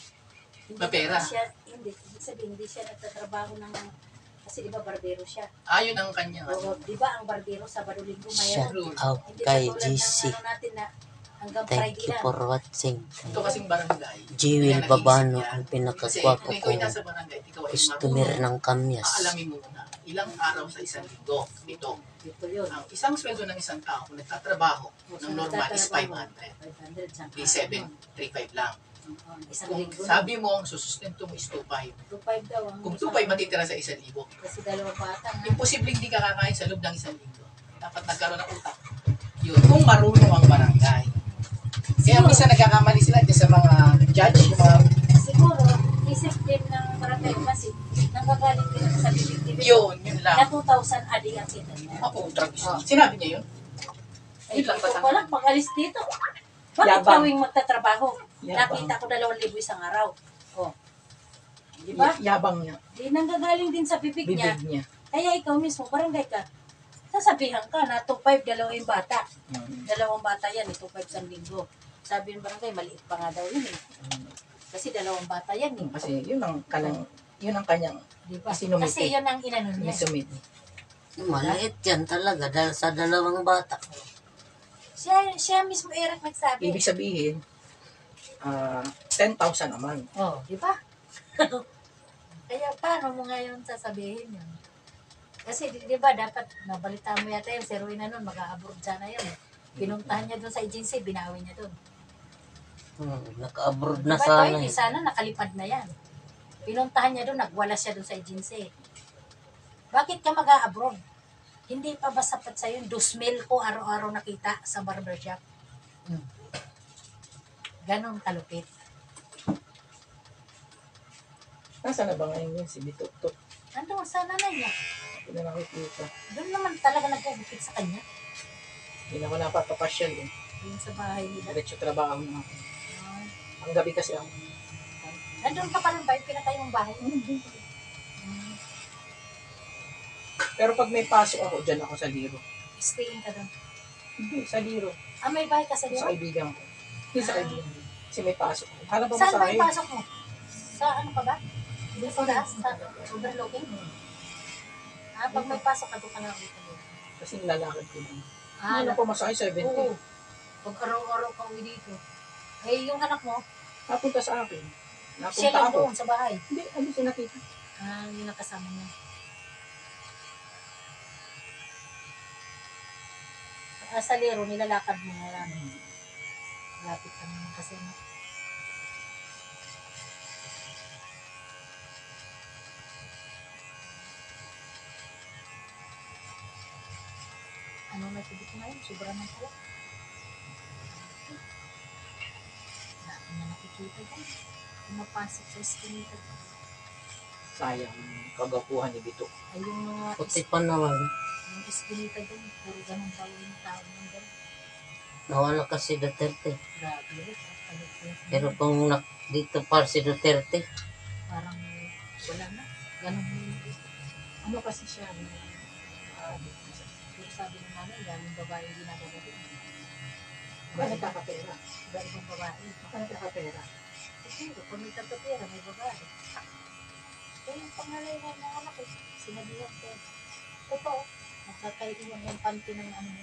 Hindi Mapera. naman Siya, hindi. Ibig sabihin, hindi siya nagtatrabaho ng... Kasi di ba barbero siya? Ayun ang kanya. Oo, di ba ang barbero sa Linggo Shout mayroon? out Hindi kay katulad ng GC. ano natin na hanggang Thank Friday you lang. for watching. Ito kasing barangay. Jiwil Babano ang Kasi pinakagwapo kung ikaw ay kong nasa barangay, ikaw ay customer marunong. ng kamyas. Aalamin mo na. ilang araw sa isang linggo. Ito. Dito yun. Ang isang sweldo ng isang tao kung nagtatrabaho ng normal is 500. 500 sa Di 735 lang. Isang Kung linggo. sabi mo ang susustento mo is 25. 2.5 daw. Ang Kung isang- 25 matitira sa 1,000. Kasi dalawang bata nga. Imposibleng di ka kakain sa loob ng isang linggo. Dapat nagkaroon ng utak. Yun. Kung marunong ang barangay. Kaya minsan nagkakamali sila dyan sa mga judge, yung mga Siguro, isip din ng barangay kasi nanggagaling din sa bibig yun lang. na 2,000 adi ang kita niya. Ako, tradisyon. Sinabi niya yun? Ay, Yun lang ito ba? pala, pag alis dito. Bakit Yabang. gawing magtatrabaho? Yabang. Nakita ko 2,000 isang araw. Oh. Di ba? Yabang niya. Di nanggagaling din sa bibig niya. Bibig niya. Kaya ikaw mismo, barangay ka. Sasabihan ka na 2,500 dalawang bata. Dalawang bata yan, 2,500 sa linggo. Sabi ng barangay, maliit pa nga daw yun eh. Kasi dalawang bata yan eh. Kasi yun ang kanyang Di ba? Sinumite. Kasi yun ang inanon niya. sumit. Maliit yan talaga dahil sa dalawang bata. Siya mismo Eric nagsabi. Ibig sabihin, 10,000 naman. Oh, di ba? Kaya paano mo ngayon sasabihin yun? Kasi di ba dapat nabalita mo yata yun, si Rowena nun, mag-a-abroad sana yun. Pinuntahan niya doon sa agency, binawi niya doon. Naka-abroad na Diba sana. ito, hindi sana nakalipad na yan. Pinuntahan niya doon, nagwala siya doon sa agency. Bakit ka mag-a-abroad? Hindi pa ba sapat sa'yo yung 2,000 ko araw-araw nakita sa barbershop? Ganon kalupit. Nasaan na ba ngayon yun si Bitutok? Nandun sa nanay niya. Hindi na nakikita. Doon naman talaga nagugupit sa kanya. Hindi na ako napapapasyal eh. Doon sa bahay nila. Diretso trabaho na ako. Ang gabi kasi ako. Nandun ka pa rin ba yung pinatay mong bahay? Pero pag may pasok ako, dyan ako sa Liro. Staying ka doon. Hindi, sa Liro. Ah, may bahay ka sa Sa Liro? kaibigan ko. Hindi sa kaibigan ko. Kasi may pasok ako. Hanap ba Saan ba masahe? yung pasok mo? Sa ano pa ba? Doon sa taas? Sa overlooking? Ah, pag may pasok ka doon ka na ulit. Kasi nilalakad ko lang. Ah, Ano pa masahe? 70. oo. Pag araw-araw ka uwi dito. Eh, yung anak mo, Napunta sa akin. siya Napunta lang ako. doon sa bahay. Hindi, ano siya nakita? Ah, yun ang kasama niya. Sa Liro, nilalakad mo nga lang. Lapit ka naman kasi. Ano na tubig ko ngayon? Sobrang ng pala. Dami na nakikita dyan. Pumapasok sa eskinita. Sayang. Kagapuhan ni Bito. Ay, yung mga Puti pa naman. yung eskinita dyan. Puro ganun tao yung tao ng ganun. Nawala kasi Duterte. Grabe rin. Kapalit ko. Pero kung dito pa si Duterte, Parang wala na. Ganun yung Ano kasi siya? pero sabi ng nanay, daming babae yung ginagawa din. Ba nagkakapera? Daming babae. Baka nagkakapera? Kasi kung may tatapera, may babae. Kaya yung pangalay ng mga anak ko, sinabihan ko. Totoo, magkakaiwan yung panty ng ano mo.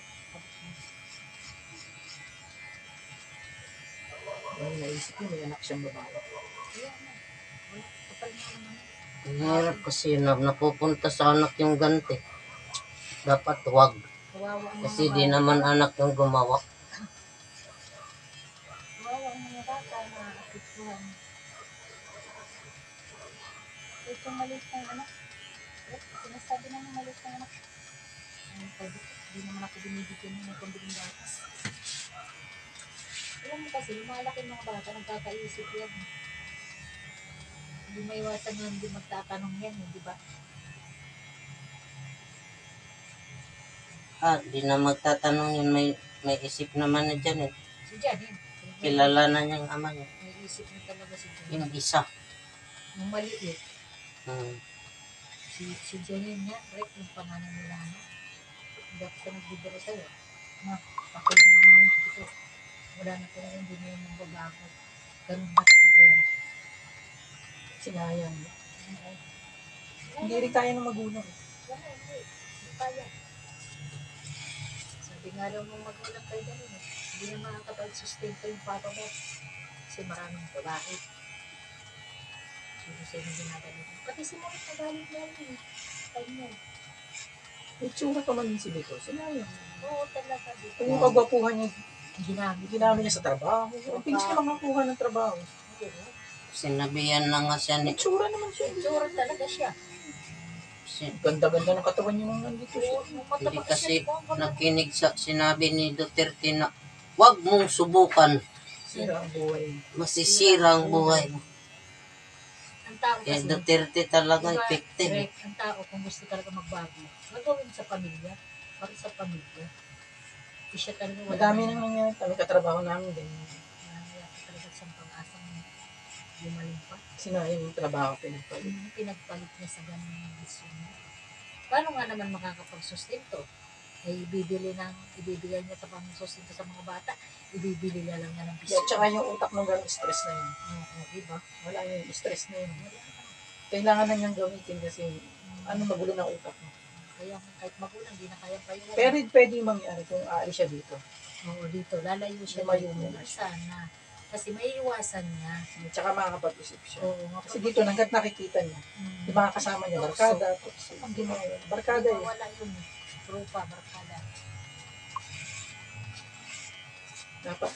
Ano naisip ko, may anak siyang babae. Kaya na. Wala. Kapal na naman. ang hirap kasi napupunta sa anak yung ganti. Dapat wag. Kawawa ang Kasi mga di bata. naman anak yung gumawa. Kawawa ang mga bata na apektuhan. Ito maliit ng anak. Sinasabi naman maliit ng anak. Ay, pwede. Di naman ako binibigyan ng pambiling gatas. Alam mo kasi, lumalaki ng mga bata, nagkakaisip yan. Hindi maiwasan na hindi magtatanong yan, di ba? Di na magtatanong yun. May isip naman na dyan eh. Si Janine. Kilala na niyang ama niya. May isip na talaga si Janine. Yung isa. Yung maliit, Hmm. si Janine niya, Rick, yung pangalan nila, ano? Hindi ako sa nagbibiro sa'yo. Ma, ako yung ito. Wala na talaga, hindi na yung magbabago. Ganun na talaga yan. Sinayang. Okay. Hindi rin kaya ng magulang. Wala, hindi. Hindi kaya. Sabi nga daw mong magulang kayo ganun eh. Hindi na makakapag-sustento yung papa mo. Kasi maraming babae. Kasi yung ginagalit. Pati si Morit nagalit na rin. Kanya. May tsura pa man si Bito. Sinayang. Oo, talaga. Dito. Kung yung kagwapuhan niya, Ginamit. ginamit niya sa trabaho. Ang pinis niya makakuha ng trabaho. Sinabihan lang nga siya ni... May tsura naman siya. Tsura talaga siya. Ganda-ganda ng katawan niya nung nandito siya. Hindi kasi nakinig sa sinabi ni Duterte na huwag mong subukan, Sira ang buhay. masisira ang buhay mo. Ang tao Kaya kasi, Duterte talaga diba, effective. correct, ang tao kung gusto talaga magbago, gagawin sa pamilya, para sa pamilya. Hindi siya talaga wala. Madami nang nangyari. Kami katrabaho namin din. Wala talaga siyang pag-asang gumaling pa. Sinayang yung trabaho pinagpalit. Pinagpalit niya sa ganung bisyo niya. Paano nga naman makakapag-sustento? Ay ibibigay niya ito pang sustento sa mga bata, ibibili niya lang niya ng bisyo. At saka yung utak ng gano'ng stress na yun. Oo, diba? Wala yung stress na yun. Kailangan na niyang gamitin kasi magulo ng utak mo. Kaya kahit magulang, hindi na kaya pa yun. Pero pwede yung mangyari kung aalis siya dito. Oo, dito, lalayo siya Lumayo dito. muna Sana. Kasi may iwasan niya. At saka makakapag-isip siya. Oo, Kasi dito, hanggat nakikita niya, yung mga kasama niya, barkada. Ang ginawa, barkada Diba, eh. wala yun. Trupa, barkada. Dapat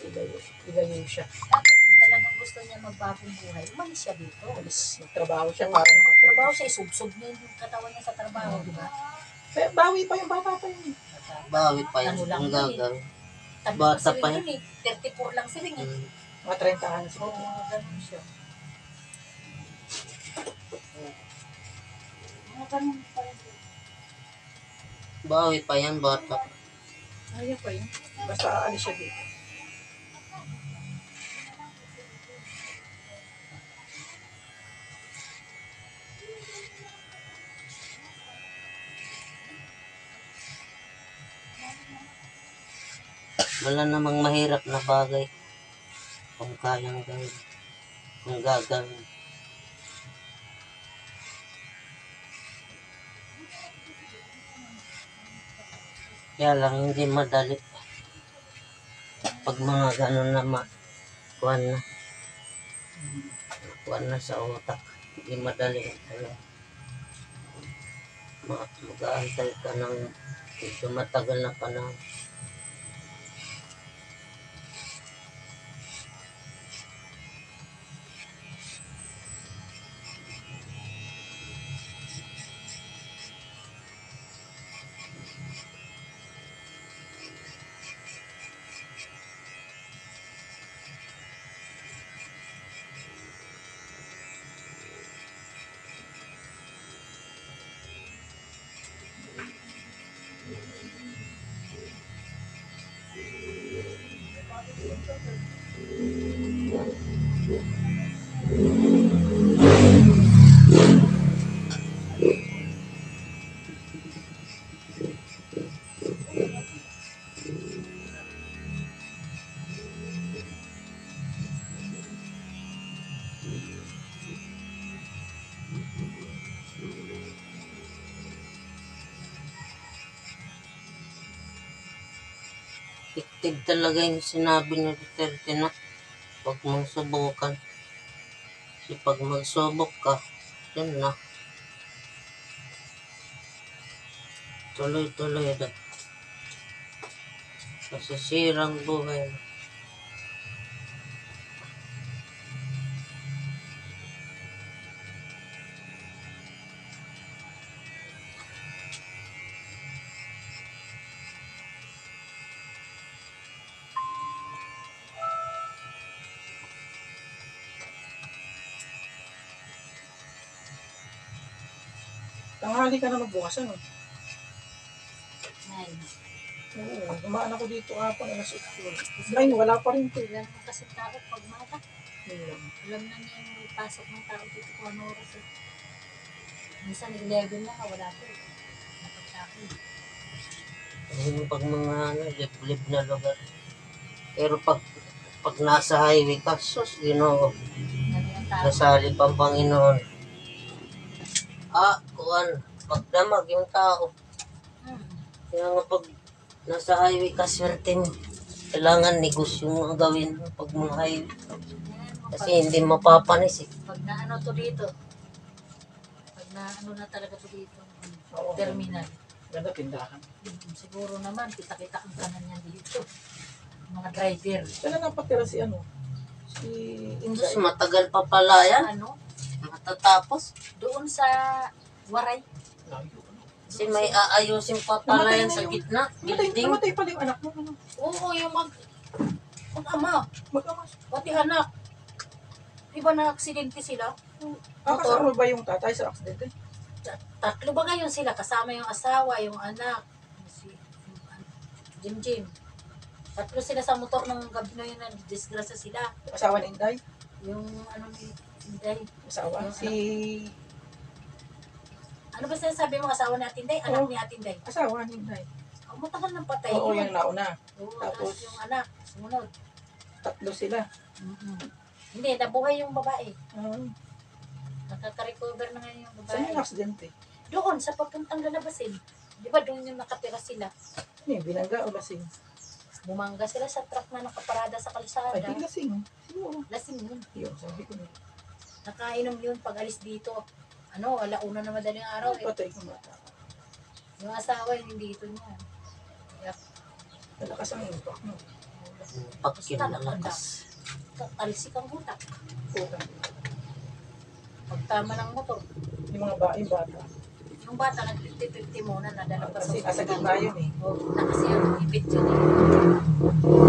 ilayo siya. Dapat kung talagang gusto niya magbagong buhay, umalis siya dito. Alis, magtrabaho siya para makatulog. Trabaho siya, isubsob niya yung katawan niya sa trabaho, di ba? Pero bawi pa yung bata pa yun. Bawi pa yan Ano lang kung yun eh. gagawin. Tabi Bata pa pa yun eh. 34 lang sila eh. Mm. Mga 30 anos. Oo, ganun siya. Mga ganun pa rin. Bawi pa yan, bata. Ayaw pa yun. Basta aalis siya dito. Wala namang mahirap na bagay kung kayang gawin, kung gagawin. Kaya lang hindi madali. Pag mga ganun na kuwan na sa utak, hindi madali. Mag-aantay ka ng medyo matagal na panahon. Effective talaga yung sinabi ni Duterte na huwag mong subukan. Kasi pag magsubok ka, yun na. Tuloy-tuloy na. Masisirang buhay. Tanghali ka na magbukas, ano? Nine. Oo, dumaan ako dito kapag alas 8. Ay, wala pa rin ito. Ilan mo kasi tao pag mata. Alam na niya yung pasok ng tao dito kung ano oras eh. Minsan 11 na wala po eh. Napagtapon. Yung pag mga liblib na lugar. Pero pag nasa highway ka, sus, Ginoo, Ano yung tao? nasali pang Panginoon. Kuwan, magdamag yung tao. Kaya nga pag nasa highway ka, swerte mo. Kailangan negosyo mo ang gawin mo pag mga highway. Yan, mga Kasi hindi mapapanis eh. Pag naano to dito, pag naano na talaga to dito, Oo. terminal. Ganda tindahan. Siguro naman, kita-kita ang kanan yan dito. Mga driver. Kailan napatira si ano? Si Diyos, Inday. matagal pa pala Sa yan. ano, Matatapos. doon sa Waray. Layo, ano? Kasi may aayusin pa pala yan sa gitna. Building. Namatay pala yung anak mo. Ano? Oo, yung mag-ama, Mag-ama. pati anak. Di ba na-aksidente sila? Kasama ba yung tatay sa aksidente? Tatlo ba ngayon sila? Kasama yung asawa, yung anak. Si Jim. Tatlo sila sa motor ng gabi na yun, disgrasya sila. Asawa ni Inday? Yung ano ni Inday. Asawa? Yung Si... Ano ba sinasabi mo asawa ni Atinday? Anak ni Atinday. Asawa ni Inday. Oh, matagal nang patay. Oo, yun. yung nauna. Oo, Tapos- tapos yung anak. Sumunod. Tatlo sila. Hindi, nabuhay yung babae. Ah, Nakaka-recover na ngayon yung saan babae. yung aksidente? Doon, sa papuntang lalabasin. Di ba doon yung nakatira sila? Ano yung binangga o lasing? Bumangga sila sa truck na nakaparada sa kalsada. Ay, di lasing. Siguro. Lasing yun. Yun, sabi ko na. Nakainom yun pag alis dito. Ano, alauna na madaling araw eh. Patay ko mata. Yung asawa, hindi dito niya. Kaya, Malakas ang impact mo. Pakil na lakas. talsik ang utak. Puta. Pagtama ng motor. Yung mga yung bata. Yung bata, nag-50-50 muna, nadala pa Kasi nasa gitna yun eh. Oo, na kasi yung ipit yun eh.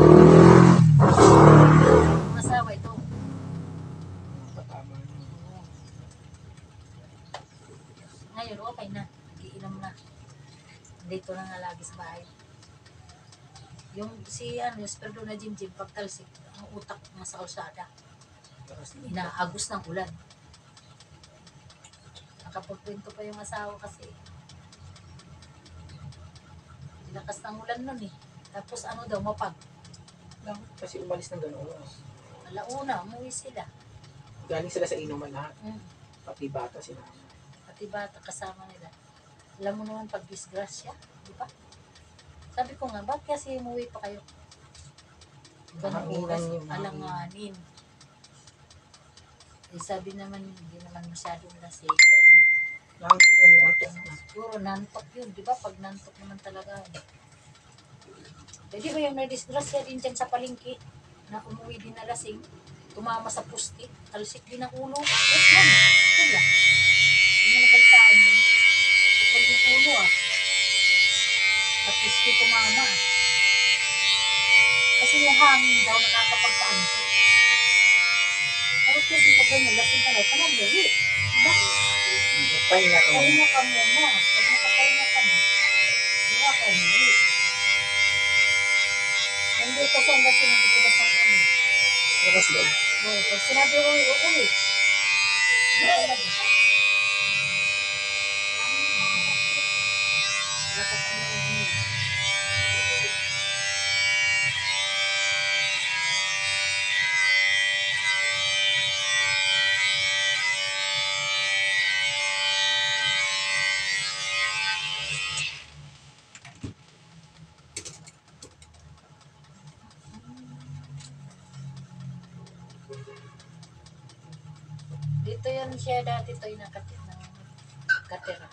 Yung asawa ito. Patama yun. Ngayon, okay na. Nagiinom na. Dito na nga lagi sa bahay. Yung si ano, Esperdo na Jim, pagtalsik, ang utak nasa kalsada. Inaagos ng ulan. Nakapagpinto pa yung asawa kasi. Lakas ng ulan nun eh. Tapos ano daw, mapag. Kasi umalis ng gano'n oras. Alauna, umuwi sila. Galing sila sa inuman lahat. Pati bata sila. Pati bata kasama nila. Alam mo naman pag disgrasya, di ba? Sabi ko nga, bakit kasi umuwi pa kayo? Ganang Hanginan oras, yung hangin. alanganin. Eh, sabi naman, hindi naman masyadong lasing. Nanginan niya ito. Siguro nantok yun, di ba? Pag nantok naman talaga. Pwede ba yung may disgrasya din dyan sa palengke na umuwi din na lasing, tumama sa pusti, talsik din ang ulo. Eh, yan. Sila. Hindi mo nabaltaan yun. Kapag yung ulo at pusti tumama. Kasi yung hangin daw nakakapagpaanto. Tapos kasi pag ganyan, lasing ka na, ka na umuwi. Diba? Pahinga ka mo. Pahinga ka muna. Pag nakapahinga ka na, hindi ka umuwi. Hindi kasi ang lasing ang titigas ng kami. Lakas loob. Oo, pag sinabi ko, uuwi. Hindi talaga. Lakas ang loob niya. Dito yan siya dati to yung nakatira.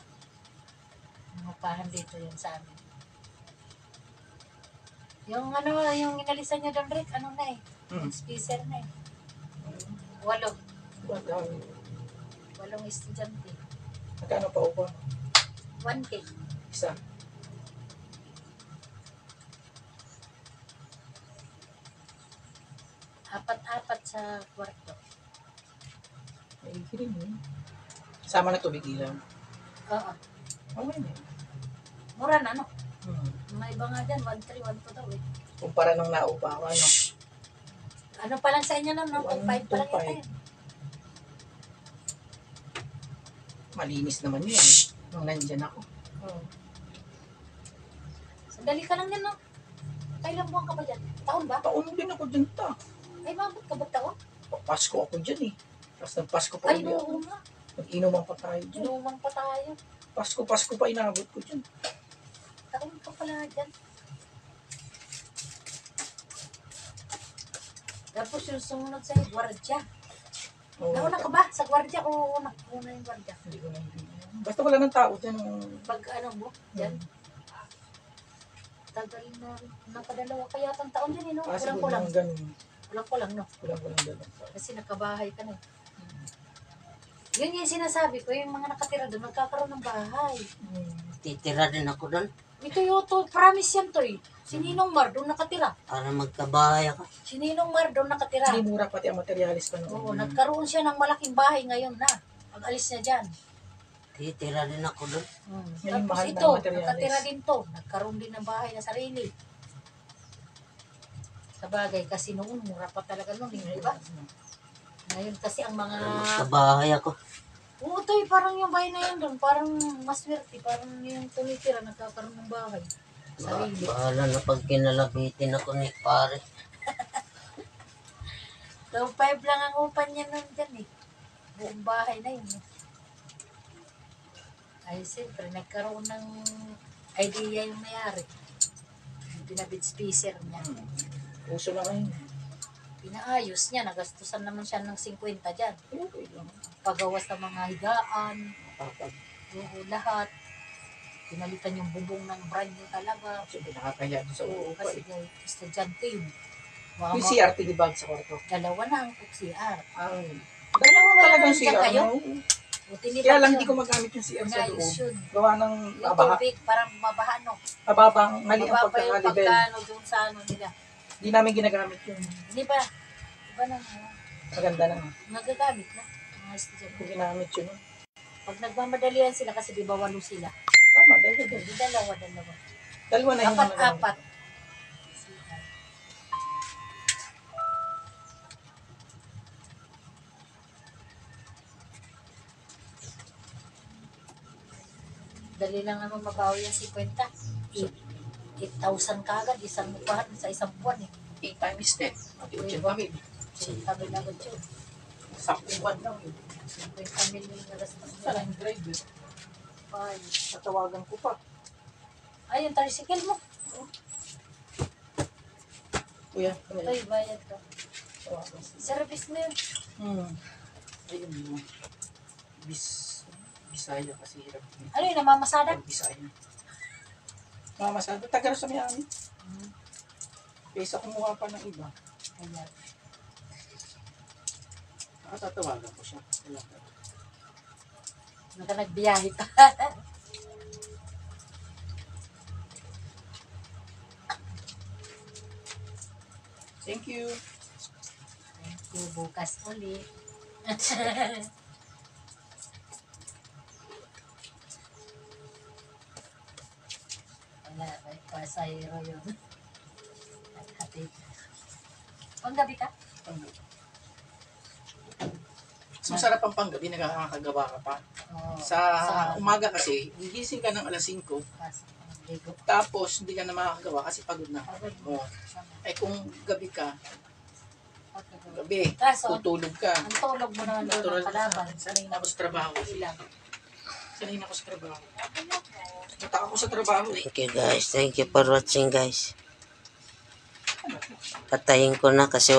Upahan dito yan sa amin. Yung ano, yung inalisan niya doon, Rick, ano na eh. Speaker na eh. 8. Bata. 8 estudyante. Magkano pa upa? 1K. Isa. Apat-apat sa kwarto. Ay, kirin yun. Sama na tubig ilaw. Oo. Okay na yun. Mura na, no? Hmm. May iba nga dyan, 1.3, 1.2 daw eh. Kumpara nung naupa ko, ano? Ano pa lang sa inyo nun, no? 1.5 pa lang yata yun. Malinis naman yun. Nung nandyan ako. Oo. Sandali ka lang yan, no? Kailang buwan ka ba dyan? Taon ba? Taon din ako dyan ta. Ay, mabot ka ba taon? Pasko ako dyan eh. Tapos nagpasko pa Ay, ulit ako. oo nga. Nag-inuman pa tayo dyan. Lumang pa tayo. Pasko pa inabot ko dyan. Taon ka pala dyan. Tapos yung sumunod sa'yo, Guardia. Oo. Nauna ka ba? Sa gwardiya o una yung gwardiya? Hindi ko na basta wala ng tao dyan. Pag ano mo, yan. Tagal na, nakadalawa kaya ang taon din, no? Siguro Kulang-kulang. ng ganun. Kulang-kulang, no? Kulang-kulang ganun. Kasi nakabahay ka na. Yun yung sinasabi ko, yung mga nakatira doon, nagkakaroon ng bahay. Titira din ako doon Ito yung to, promise yan to eh. Si Ninong Mar doon nakatira. para magkabahay ako. Si Ninong Mar doon nakatira. Hindi mura pati ang materialis pa Oo, noon. nagkaroon siya ng malaking bahay ngayon na. Pag-alis niya dyan. Titira din ako doon. Ngayon, Tapos mahal na ito, ang materialis. nakatira din to. Nagkaroon din ng bahay na sarili. Sa bagay, kasi noon, mura pa talaga noon, di ba? Ngayon kasi ang mga... Magkabahay ako. Oo, to, parang yung bahay na yan doon, parang maswerte, parang yung tumitira, nagkakaroon ng bahay. Sarili. Bahala na pag kinalabitin ako ni pare. So, 5 lang ang upan niya nun dyan eh. Buong bahay na yun. Ay, siyempre, nagkaroon ng idea yung mayari. Yung pinabid spacer niya. Uso na ngayon. Pinaayos niya, nagastusan naman siya ng 50 dyan. Okay lang. Pagawas ng mga higaan, Kapag lahat. Pinalitan yung bubong ng brand new talaga. siyempre nakakaya doon sa Oo, uupa kasi eh. estudyante yun. Yung CRT di bag sa kwarto. Dalawa na ang CR. Dalawa ba talagang yan CR. kayo? no? O, tinipan Kaya lang yun. hindi ko magamit yung CR sa Inayos loob. yun. Gawa ng Yung mabaha. tubig, parang mabaha, no? Mababang mali ang Mababa yung pagkakalevel. pagkano dun sa ano nila. Hindi namin ginagamit yun. Hindi ba? Iba na Maganda na. nagagamit na. Mga estudyante. Kung ginamit yun. Pag nagmamadalian sila kasi di ba 8 sila. Tama, dalawa. Di dalawa. Dalawa na yung mga nagamit. Apat. Dali lang naman mabawi yung 50. 8,000 kagad, isang upahan sa isang buwan eh. 8 times 10. At yun yun kami. So, tabi na agad yun. Saktong buwan lang yun. 50 million na gastos Saan nila. ang drive yun? Ay, Natawagan ko pa. ay, yung tricycle mo. Kuya, Ay, bayad ka. tawagan. Service mo yun. Ayun mo. Bisaya kasi hirap. Ano yun, namamasada? Bisaya. Mamasado. Taga sa Miami. Kaysa kumuha pa ng iba. Ayan. Nakatatawagan ko siya. Naka nagbiyahe pa. Thank you. Bukas ulit. Wala, may pasayro yun. Hati. Panggabi ka? Mas masarap ang panggabi, nakakagawa ka pa. Oo. Sa umaga kasi, gigising ka ng alas 5, Ligo. tapos hindi ka na makakagawa kasi pagod na. Pagod. Oo. Ay kung gabi ka, gabi, Kaso, tutulog ka. ang tulog mo naman doon Natural ng kalaban. Sanay na ako sa trabaho. Ilang. Sanay na ako sa trabaho. Natak ako sa trabaho eh. Thank you guys. Thank you for watching guys. Patayin ko na kasi